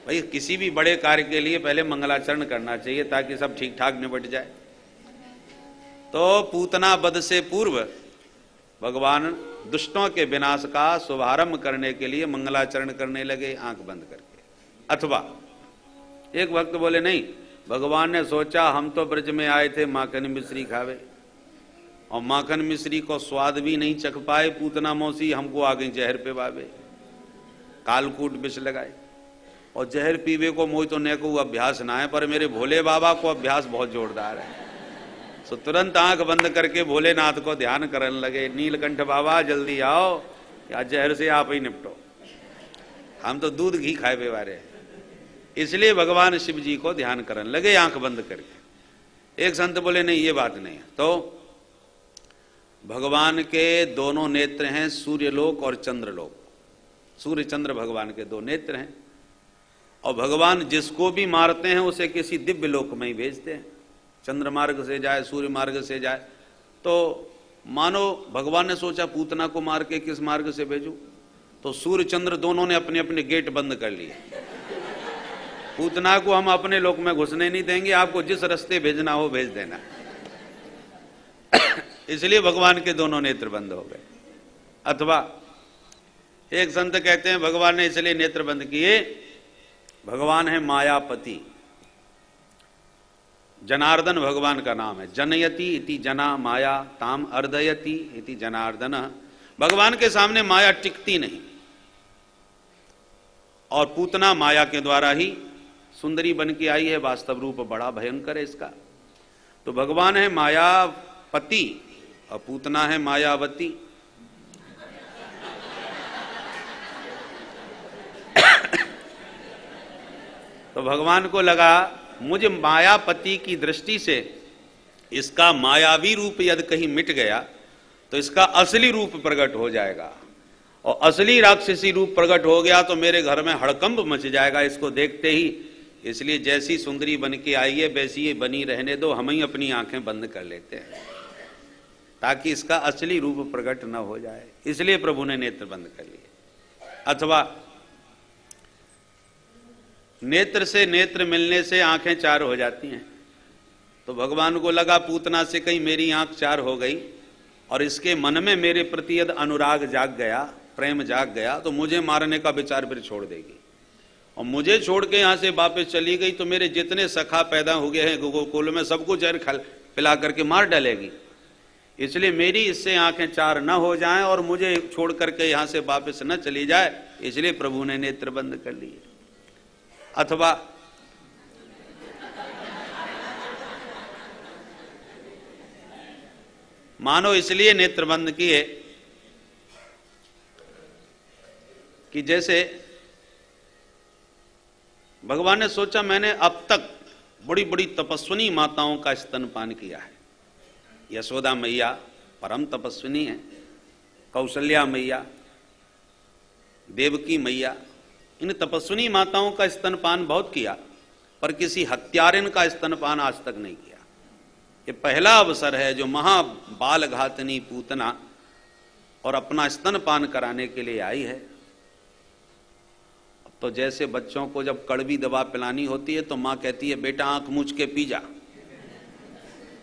भाई किसी भी बड़े कार्य के लिए पहले मंगलाचरण करना चाहिए ताकि सब ठीक ठाक निपट जाए। तो पूतना वध से पूर्व भगवान दुष्टों के विनाश का शुभारंभ करने के लिए मंगलाचरण करने लगे आंख बंद करके। अथवा एक भक्त बोले नहीं, भगवान ने सोचा हम तो ब्रज में आए थे माखन मिश्री खावे, और माखन मिश्री को स्वाद भी नहीं चख पाए पूतना मौसी, हमको आ गई जहर पे बाबे, कालकूट विष लगाए। और जहर पीवे को मोई तो ने को अभ्यास ना है, पर मेरे भोले बाबा को अभ्यास बहुत जोरदार है। तो तुरंत आंख बंद करके भोलेनाथ को ध्यान करने लगे, नीलकंठ बाबा जल्दी आओ या जहर से आप ही निपटो, हम तो दूध घी खाए हुए वाले हैं। इसलिए भगवान शिव जी को ध्यान करने लगे आंख बंद करके। एक संत बोले नहीं ये बात नहीं है। तो भगवान के दोनों नेत्र हैं, सूर्यलोक और चंद्रलोक। सूर्य चंद्र भगवान के दो नेत्र हैं, और भगवान जिसको भी मारते हैं उसे किसी दिव्य लोक में ही भेजते हैं। चंद्र मार्ग से जाए, सूर्य मार्ग से जाए। तो मानो भगवान ने सोचा पूतना को मार के किस मार्ग से भेजूं, तो सूर्य चंद्र दोनों ने अपने अपने गेट बंद कर लिए। पूतना को हम अपने लोक में घुसने नहीं देंगे, आपको जिस रास्ते भेजना हो भेज देना। इसलिए भगवान के दोनों नेत्र बंद हो गए। अथवा एक संत कहते हैं भगवान ने इसलिए नेत्र बंद किए, भगवान है मायापति। जनार्दन भगवान का नाम है। जनयति इति जना माया ताम अर्दयति इति जनार्दन। भगवान के सामने माया टिकती नहीं, और पूतना माया के द्वारा ही सुंदरी बन के आई है। वास्तव रूप बड़ा भयंकर है इसका। तो भगवान है मायापति और पूतना है मायावती। तो भगवान को लगा मुझे मायापति की दृष्टि से इसका मायावी रूप यदि कहीं मिट गया तो इसका असली रूप प्रकट हो जाएगा, और असली राक्षसी रूप प्रकट हो गया तो मेरे घर में हड़कंप मच जाएगा इसको देखते ही। इसलिए जैसी सुंदरी बन के आई है वैसी ये बनी रहने दो, हम ही अपनी आंखें बंद कर लेते हैं ताकि इसका असली रूप प्रकट न हो जाए। इसलिए प्रभु ने नेत्र बंद कर लिए। अथवा नेत्र से नेत्र मिलने से आंखें चार हो जाती हैं। तो भगवान को लगा पूतना से कहीं मेरी आंख चार हो गई और इसके मन में मेरे प्रति यदि अनुराग जाग गया, प्रेम जाग गया, तो मुझे मारने का विचार फिर छोड़ देगी, और मुझे छोड़ के यहां से वापस चली गई तो मेरे जितने सखा पैदा हो गए हैं गोकुल में सबको जहर पिला करके मार डालेगी। इसलिए मेरी इससे आंखें चार न हो जाएं और मुझे छोड़ करके यहां से वापस न चली जाए, इसलिए प्रभु ने नेत्र बंद कर लिए। अथवा मानो इसलिए नेत्र बंद किए कि जैसे भगवान ने सोचा मैंने अब तक बड़ी बड़ी तपस्विनी माताओं का स्तनपान किया है। यशोदा मैया परम तपस्विनी है, कौशल्या मैया, देवकी मैया, इन तपस्विनी माताओं का स्तनपान बहुत किया, पर किसी हत्यारिन का स्तनपान आज तक नहीं किया। ये पहला अवसर है जो महाबाल घातनी पूतना और अपना स्तनपान कराने के लिए आई है। तो जैसे बच्चों को जब कड़वी दवा पिलानी होती है तो माँ कहती है बेटा आंख मूंझ के पी जा,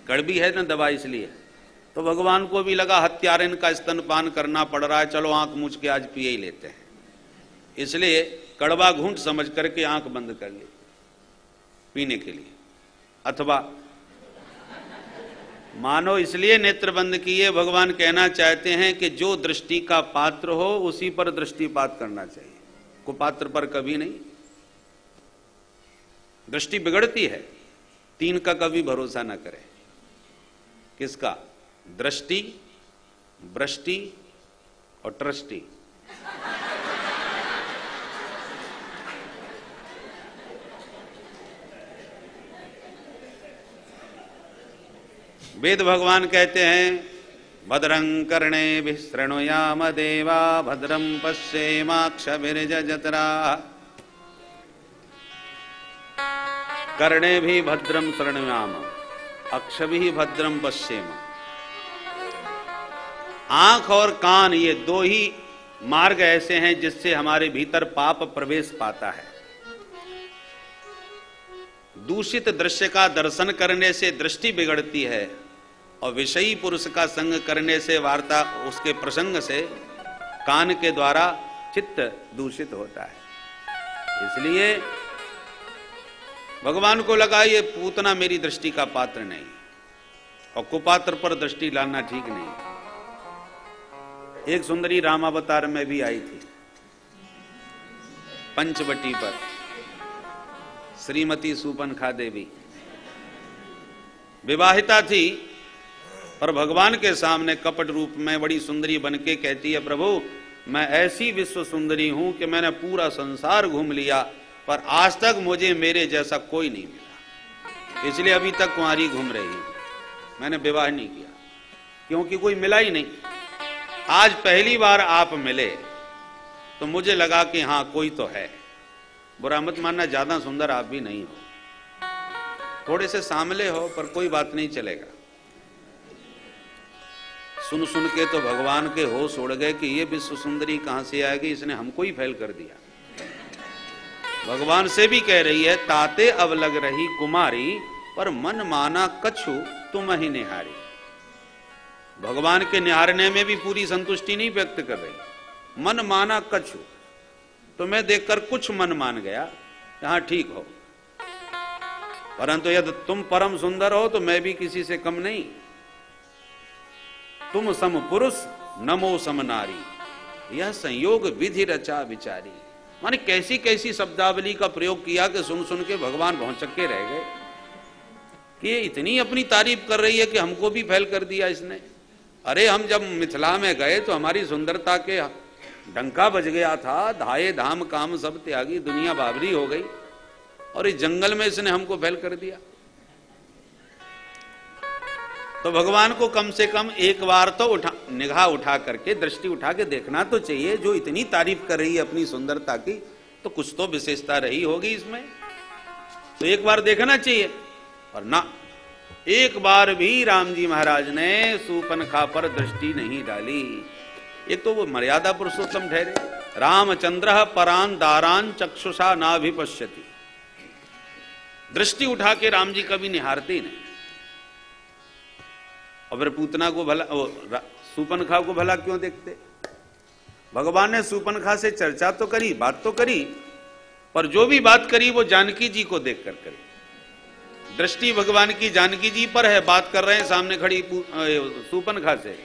कड़वी है ना दवा इसलिए। तो भगवान को भी लगा हत्यारिन का स्तनपान करना पड़ रहा है, चलो आंख मूंझ के आज पिए ही लेते हैं, इसलिए कड़वा घूंट समझ करके आंख बंद कर ली पीने के लिए। अथवा मानो इसलिए नेत्र बंद किए, भगवान कहना चाहते हैं कि जो दृष्टि का पात्र हो उसी पर दृष्टिपात करना चाहिए, कुपात्र पर कभी नहीं। दृष्टि बिगड़ती है, तीन का कभी भरोसा न करें। किसका? दृष्टि, भ्रष्टि और ट्रस्टी। वेद भगवान कहते हैं भद्रं कर्णेभिः शृणुयाम देवा भद्रं पश्येमाक्षभिर्यजत्रा। कर्णेभिः भद्रं शृणुयाम अक्षभिः भद्रं पश्येम। आंख और कान ये दो ही मार्ग ऐसे हैं जिससे हमारे भीतर पाप प्रवेश पाता है। दूषित दृश्य का दर्शन करने से दृष्टि बिगड़ती है और विषयी पुरुष का संग करने से, वार्ता उसके प्रसंग से कान के द्वारा चित्त दूषित होता है। इसलिए भगवान को लगा ये पूतना मेरी दृष्टि का पात्र नहीं, और कुपात्र पर दृष्टि लाना ठीक नहीं। एक सुंदरी रामावतार में भी आई थी, पंचवटी पर, श्रीमती सूपनखा देवी विवाहिता थी, पर भगवान के सामने कपट रूप में बड़ी सुंदरी बनके कहती है प्रभु मैं ऐसी विश्व सुंदरी हूं कि मैंने पूरा संसार घूम लिया पर आज तक मुझे मेरे जैसा कोई नहीं मिला, इसलिए अभी तक कुंवारी घूम रही हूं, मैंने विवाह नहीं किया क्योंकि कोई मिला ही नहीं। आज पहली बार आप मिले तो मुझे लगा कि हाँ कोई तो है। बुरा मत मानना, ज्यादा सुंदर आप भी नहीं हो, थोड़े से सांवले हो, पर कोई बात नहीं चलेगा। सुन सुन के तो भगवान के होश उड़ गए कि ये विश्व सुंदरी कहां से आएगी, इसने हमको ही फेल कर दिया। भगवान से भी कह रही है ताते अब लग रही कुमारी पर मन माना कछु तुम ही निहारी। भगवान के निहारने में भी पूरी संतुष्टि नहीं व्यक्त कर रही। मन माना कछु, तो मैं देखकर कुछ मन मान गया, यहां ठीक हो, परंतु यदि तुम परम सुंदर हो तो मैं भी किसी से कम नहीं। तुम सम पुरुष नमो सम नारी, यह संयोग विधि रचा विचारी। माने कैसी कैसी शब्दावली का प्रयोग किया कि सुन सुन के भगवान भौंचक्के रह गए कि ये इतनी अपनी तारीफ कर रही है कि हमको भी फेल कर दिया इसने। अरे हम जब मिथिला में गए तो हमारी सुंदरता के डंका बज गया था, धाये धाम काम सब त्यागी, दुनिया बाबरी हो गई, और इस जंगल में इसने हमको फेल कर दिया। तो भगवान को कम से कम एक बार तो निगाह उठा करके, दृष्टि उठा के देखना तो चाहिए। जो इतनी तारीफ कर रही है अपनी सुंदरता की, तो कुछ तो विशेषता रही होगी इसमें, तो एक बार देखना चाहिए। और ना, एक बार भी राम जी महाराज ने सूपनखा पर दृष्टि नहीं डाली। ये तो वो मर्यादा पुरुषोत्तम ठहरे। रामचंद्र परान दारान चक्षुषा नाभिपश्यति। दृष्टि उठा के राम जी कभी निहारते नहीं। और फिर पूतना को भला, सूपनखा को भला क्यों देखते? भगवान ने सूपनखा से चर्चा तो करी, बात तो करी, पर जो भी बात करी वो जानकी जी को देख कर करी। दृष्टि भगवान की जानकी जी पर है, बात कर रहे हैं सामने खड़ी सूपनखा से।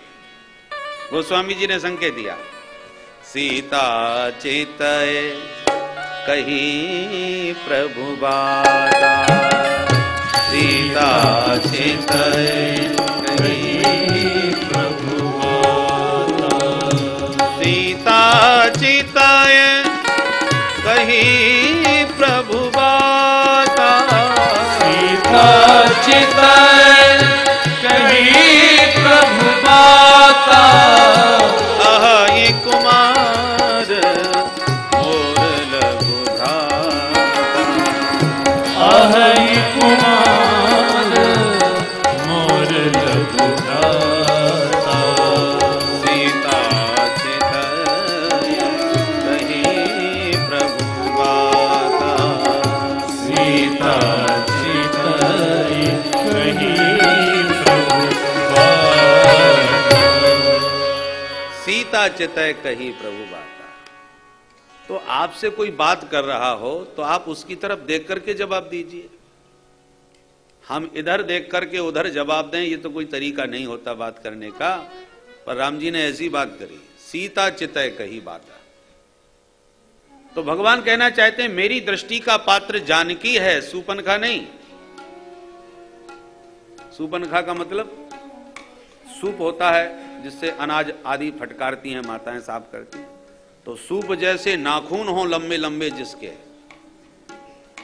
गोस्वामी जी ने संकेत दिया, सीता चेतय कहीं प्रभु बाता, सीता चेतय कहीं प्रभु बाता, सीता चेतय कहीं प्रभु बाता, चितय कही प्रभु बाता। अहि कुमार मोर लघु भ्राता। अहि कुमार मोर लघु भ्राता। सीता चितय कही प्रभु बाता। सीता चितय कही प्रभु बाता। सीता चितय कही प्रभु बाता। तो आपसे कोई बात कर रहा हो तो आप उसकी तरफ देख करके जवाब दीजिए। हम इधर देख करके उधर जवाब दें, ये तो कोई तरीका नहीं होता बात करने का। पर राम जी ने ऐसी बात करी, सीता चितय कही बाता। तो भगवान कहना चाहते हैं मेरी दृष्टि का पात्र जानकी है, सूपनखा नहीं। सूपनखा का मतलब सूप होता है जिससे अनाज आदि फटकारती हैं माताएं, साफ करती हैं। तो सूप जैसे नाखून हो लंबे लंबे जिसके,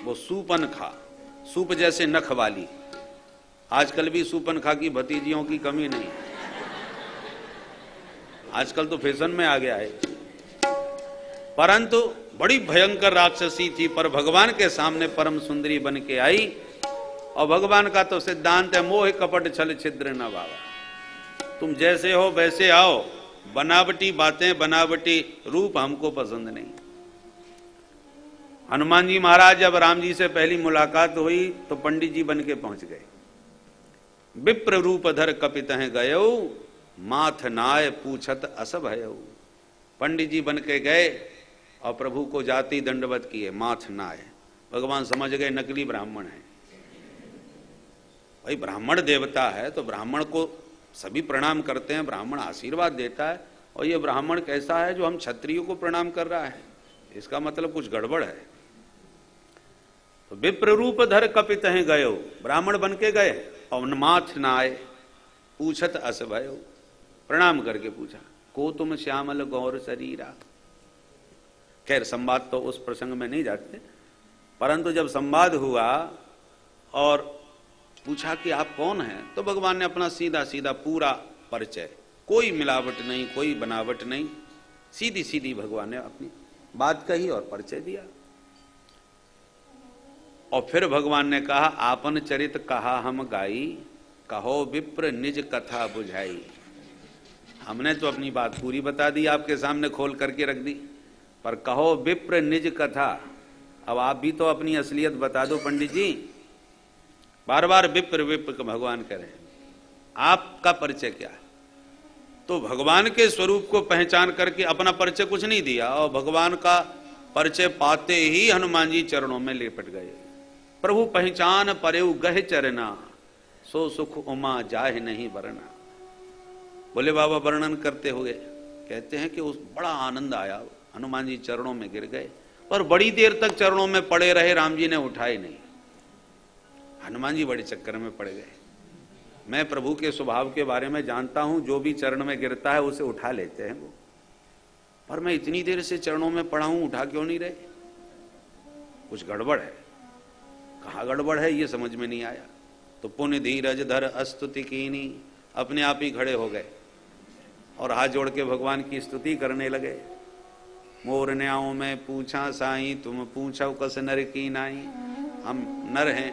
वो सूपनखा। सूप जैसे नख वाली। आजकल भी सूपनखा की भतीजियों की कमी नहीं, आजकल तो फैशन में आ गया है। परंतु बड़ी भयंकर राक्षसी थी, पर भगवान के सामने परम सुंदरी बन के आई। और भगवान का तो सिद्धांत है, मोह कपट छल छिद्र न भावा। तुम जैसे हो वैसे आओ, बनावटी बातें बनावटी रूप हमको पसंद नहीं। हनुमान जी महाराज जब राम जी से पहली मुलाकात हुई तो पंडित जी बन के पहुंच गए। विप्र रूप धर कपित हैं गयो, माथ नाय पूछत अस भयऊ। पंडित जी बन के गए और प्रभु को जाति दंडवत किए, माथ नाय। भगवान समझ गए नकली ब्राह्मण है। भाई ब्राह्मण देवता है तो ब्राह्मण को सभी प्रणाम करते हैं, ब्राह्मण आशीर्वाद देता है। और ये ब्राह्मण कैसा है जो हम क्षत्रियों को प्रणाम कर रहा है, इसका मतलब कुछ गड़बड़ है। तो विप्र रूप धर कपित हैं गयो, ब्राह्मण बन के गए। और माथ नाय पूछत अस भयो, प्रणाम करके पूछा, को तुम श्यामल गौर शरीरा। खैर संवाद तो उस प्रसंग में नहीं जाते, परंतु जब संवाद हुआ और पूछा कि आप कौन हैं, तो भगवान ने अपना सीधा सीधा पूरा परिचय, कोई मिलावट नहीं, कोई बनावट नहीं, सीधी सीधी भगवान ने अपनी बात कही और परिचय दिया। और फिर भगवान ने कहा, आपन चरित कहा हम गाई, कहो विप्र निज कथा बुझाई। हमने तो अपनी बात पूरी बता दी, आपके सामने खोल करके रख दी, पर कहो विप्र निज कथा। अब आप भी तो अपनी असलियत बता दो पंडित जी। बार बार विप्र विप्र भगवान करें, आपका परिचय क्या है। तो भगवान के स्वरूप को पहचान करके अपना परिचय कुछ नहीं दिया, और भगवान का परिचय पाते ही हनुमान जी चरणों में लिपट गए। प्रभु पहचान परेउ गह चरना, सो सुख उमा जाहि नहीं वरना। बोले बाबा वर्णन करते हुए कहते हैं कि उस बड़ा आनंद आया, हनुमान जी चरणों में गिर गए और बड़ी देर तक चरणों में पड़े रहे, राम जी ने उठाए नहीं। हनुमान जी बड़े चक्कर में पड़ गए। मैं प्रभु के स्वभाव के बारे में जानता हूं, जो भी चरण में गिरता है उसे उठा लेते हैं वो, पर मैं इतनी देर से चरणों में पड़ा हूं, उठा क्यों नहीं रहे। कुछ गड़बड़ है। कहाँ गड़बड़ है ये समझ में नहीं आया। तो पुण्य धीरज धर अस्तुति कीनी, अपने आप ही खड़े हो गए और हाथ जोड़ के भगवान की स्तुति करने लगे। मोर न्याओं में पूछा साईं, तुम पूछो कस नर की नाई। हम नर हैं,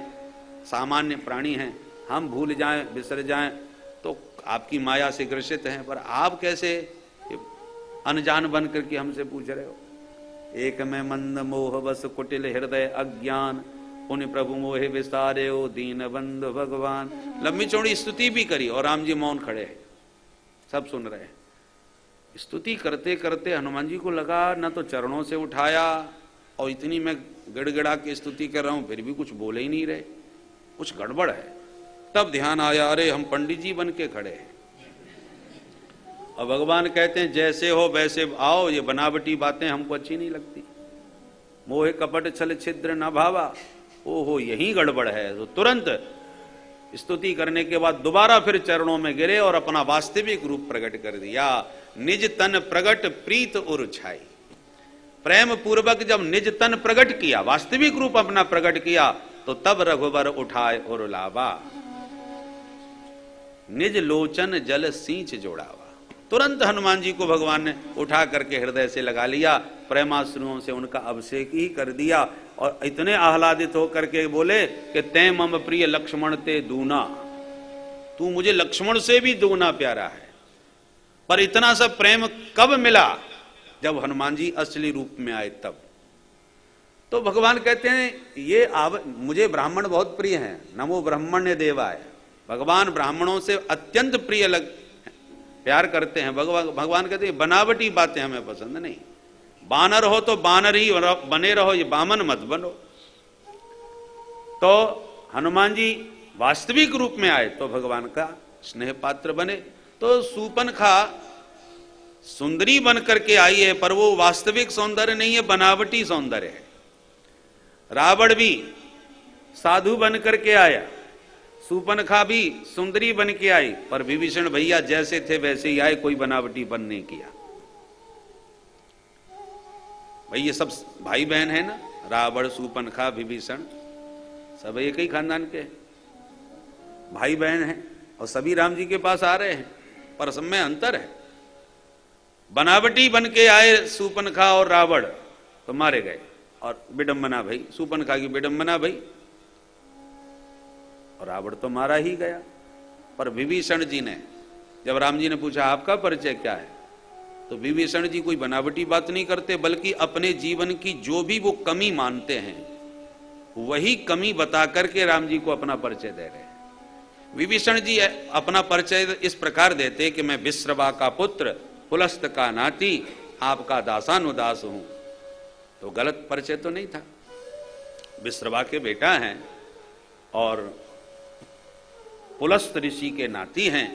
सामान्य प्राणी हैं, हम भूल जाएं बिसर जाएं तो आपकी माया से ग्रसित हैं, पर आप कैसे अनजान बन करके हमसे पूछ रहे हो। एक में मंद मोह बस कुटिल हृदय अज्ञान, पुण्य प्रभु मोहे विस्तारे हो दीन बंधु भगवान। लंबी चौड़ी स्तुति भी करी और राम जी मौन खड़े हैं, सब सुन रहे हैं। स्तुति करते करते हनुमान जी को लगा न तो चरणों से उठाया, और इतनी मैं गिड़गिड़ा के स्तुति कर रहा हूं फिर भी कुछ बोले ही नहीं रहे, कुछ गड़बड़ है। तब ध्यान आया, अरे हम पंडित जी बन के खड़े हैं। और भगवान कहते हैं जैसे हो वैसे आओ, ये बनावटी बातें हमको अच्छी नहीं लगती। मोह कपट छल छिद्र न भावा, ओहो यही गड़बड़ है। तो तुरंत स्तुति करने के बाद दोबारा फिर चरणों में गिरे और अपना वास्तविक रूप प्रकट कर दिया। निज तन प्रगट प्रीत उर छाई। प्रेम पूर्वक जब निज तन प्रकट किया, वास्तविक रूप अपना प्रकट किया, तो तब रघुवर उठाए और लावा। निज लोचन जल सींच जोड़ावा। तुरंत हनुमान जी को भगवान ने उठा करके हृदय से लगा लिया, प्रेमाश्रुओं से उनका अभिषेक ही कर दिया और इतने आह्लादित होकर के बोले कि तै मम प्रिय लक्ष्मण ते दूना, तू मुझे लक्ष्मण से भी दूना प्यारा है। पर इतना सा प्रेम कब मिला? जब हनुमान जी असली रूप में आए तब। तो भगवान कहते हैं ये मुझे ब्राह्मण बहुत प्रिय हैं, नमो ब्राह्मण्य देवाय। भगवान ब्राह्मणों से अत्यंत प्रिय प्यार करते हैं। भगवान कहते हैं बनावटी बातें हमें पसंद नहीं, बानर हो तो बानर ही बने रहो, ये बामन मत बनो। तो हनुमान जी वास्तविक रूप में आए तो भगवान का स्नेह पात्र बने। तो सूपनखा सुंदरी बन करके आई है, पर वो वास्तविक सौंदर्य नहीं है, बनावटी सौंदर्य है। रावण भी साधु बन करके आया, सूपनखा भी सुंदरी बन के आई, पर विभीषण भैया जैसे थे वैसे ही आए, कोई बनावटी बन नहीं किया। भाई ये सब भाई बहन है ना, रावण सूपनखा विभीषण सब एक ही खानदान के भाई बहन हैं और सभी राम जी के पास आ रहे हैं, पर सब में अंतर है। बनावटी बन के आए सूपनखा और रावण तो मारे गए, और विडंबना भई, सूपनखा की विडंबना भई और रावण तो मारा ही गया। पर विभीषण जी ने, जब राम जी ने पूछा आपका परिचय क्या है, तो विभीषण जी कोई बनावटी बात नहीं करते, बल्कि अपने जीवन की जो भी वो कमी मानते हैं वही कमी बता करके राम जी को अपना परिचय दे रहे हैं। विभीषण जी अपना परिचय इस प्रकार देते कि मैं विश्रवा का पुत्र, पुलस्त का नाती, आपका दासानुदास हूं। तो गलत परिचय तो नहीं था, विश्रवा के बेटा हैं और पुलस्त ऋषि के नाती हैं,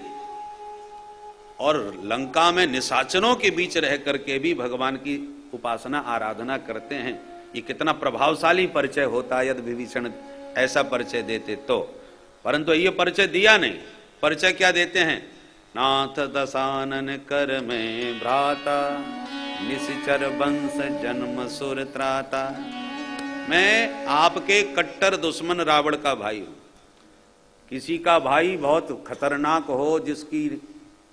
और लंका में निशाचरों के बीच रह करके भी भगवान की उपासना आराधना करते हैं। ये कितना प्रभावशाली परिचय होता यदि विभीषण ऐसा परिचय देते तो, परंतु ये परिचय दिया नहीं। परिचय क्या देते हैं? नाथ दशानन कर में भ्राता, निश्चर वंश जन्म सुर त्राता। मैं आपके कट्टर दुश्मन रावण का भाई हूं। किसी का भाई बहुत खतरनाक हो, जिसकी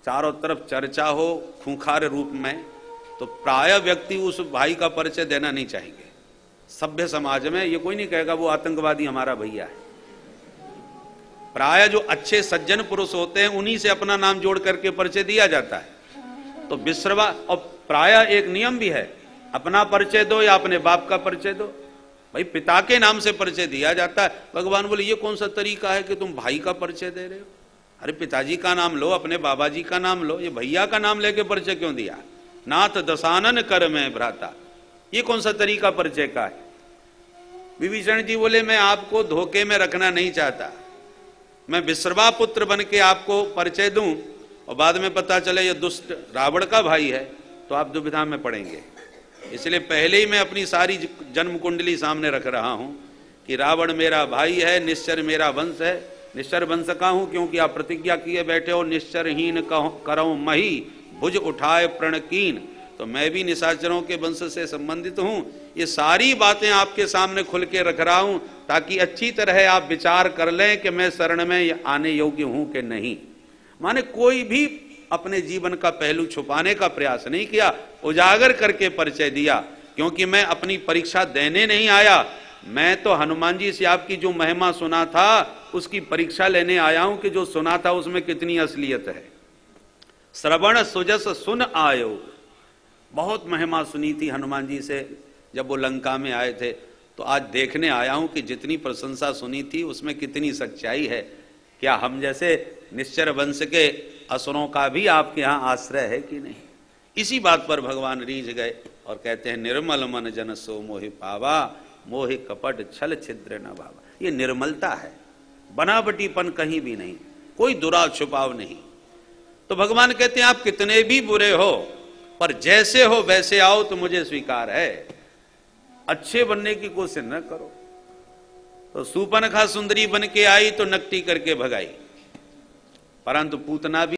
चारों तरफ चर्चा हो खूंखार रूप में, तो प्राय व्यक्ति उस भाई का परिचय देना नहीं चाहेंगे। सभ्य समाज में ये कोई नहीं कहेगा वो आतंकवादी हमारा भैया है। प्राय जो अच्छे सज्जन पुरुष होते हैं उन्हीं से अपना नाम जोड़ करके परिचय दिया जाता है। तो विश्रवा, और प्राय एक नियम भी है, अपना परिचय दो या अपने बाप का परिचय दो। भाई पिता के नाम से परिचय दिया जाता है। भगवान बोले ये कौन सा तरीका है कि तुम भाई का परिचय दे रहे हो? अरे पिताजी का नाम लो, अपने बाबा जी का नाम लो, ये भैया का नाम लेके परिचय क्यों दिया? नाथ दशानन कर में भ्राता, ये कौन सा तरीका परिचय का है? विभीषण जी बोले मैं आपको धोखे में रखना नहीं चाहता, मैं विश्रवा पुत्र बन के आपको परिचय दूं और बाद में पता चले ये दुष्ट रावण का भाई है, तो आप दुविधा में पड़ेंगे। इसलिए पहले ही मैं अपनी सारी जन्म कुंडली सामने रख रहा हूं कि रावण मेरा भाई है, निश्चर मेरा वंश है। निश्चर वंश का हूं क्योंकि आप प्रतिज्ञा किए बैठे हो, निश्चरहीन करऊं मही भुज उठाए प्रणकीन। तो मैं भी निशाचरों के वंश से संबंधित हूं। ये सारी बातें आपके सामने खुल के रख रहा हूं ताकि अच्छी तरह आप विचार कर लें कि मैं शरण में आने योग्य हूं कि नहीं। माने कोई भी अपने जीवन का पहलू छुपाने का प्रयास नहीं किया, उजागर करके परिचय दिया। क्योंकि मैं अपनी परीक्षा देने नहीं आया, मैं तो हनुमान जी से आपकी जो महिमा सुना था उसकी परीक्षा लेने आया हूं कि जो सुना था उसमें कितनी असलियत है। श्रवण सुजस सुन आयो, बहुत महिमा सुनी थी हनुमान जी से जब वो लंका में आए थे। तो आज देखने आया हूं कि जितनी प्रशंसा सुनी थी उसमें कितनी सच्चाई है। क्या हम जैसे निश्चर वंश के असुरों का भी आपके यहाँ आश्रय है कि नहीं? इसी बात पर भगवान रीझ गए और कहते हैं निर्मल मन जन सो मोहि पावा, मोहि कपट छल छिद्र न भावा। ये निर्मलता है, बनावटीपन कहीं भी नहीं, कोई दुरा छुपाव नहीं। तो भगवान कहते हैं आप कितने भी बुरे हो पर जैसे हो वैसे आओ तो मुझे स्वीकार है, अच्छे बनने की कोशिश न करो। तो सूपनखा सुंदरी बन के आई तो नकटी करके भगाई, परंतु पूतना भी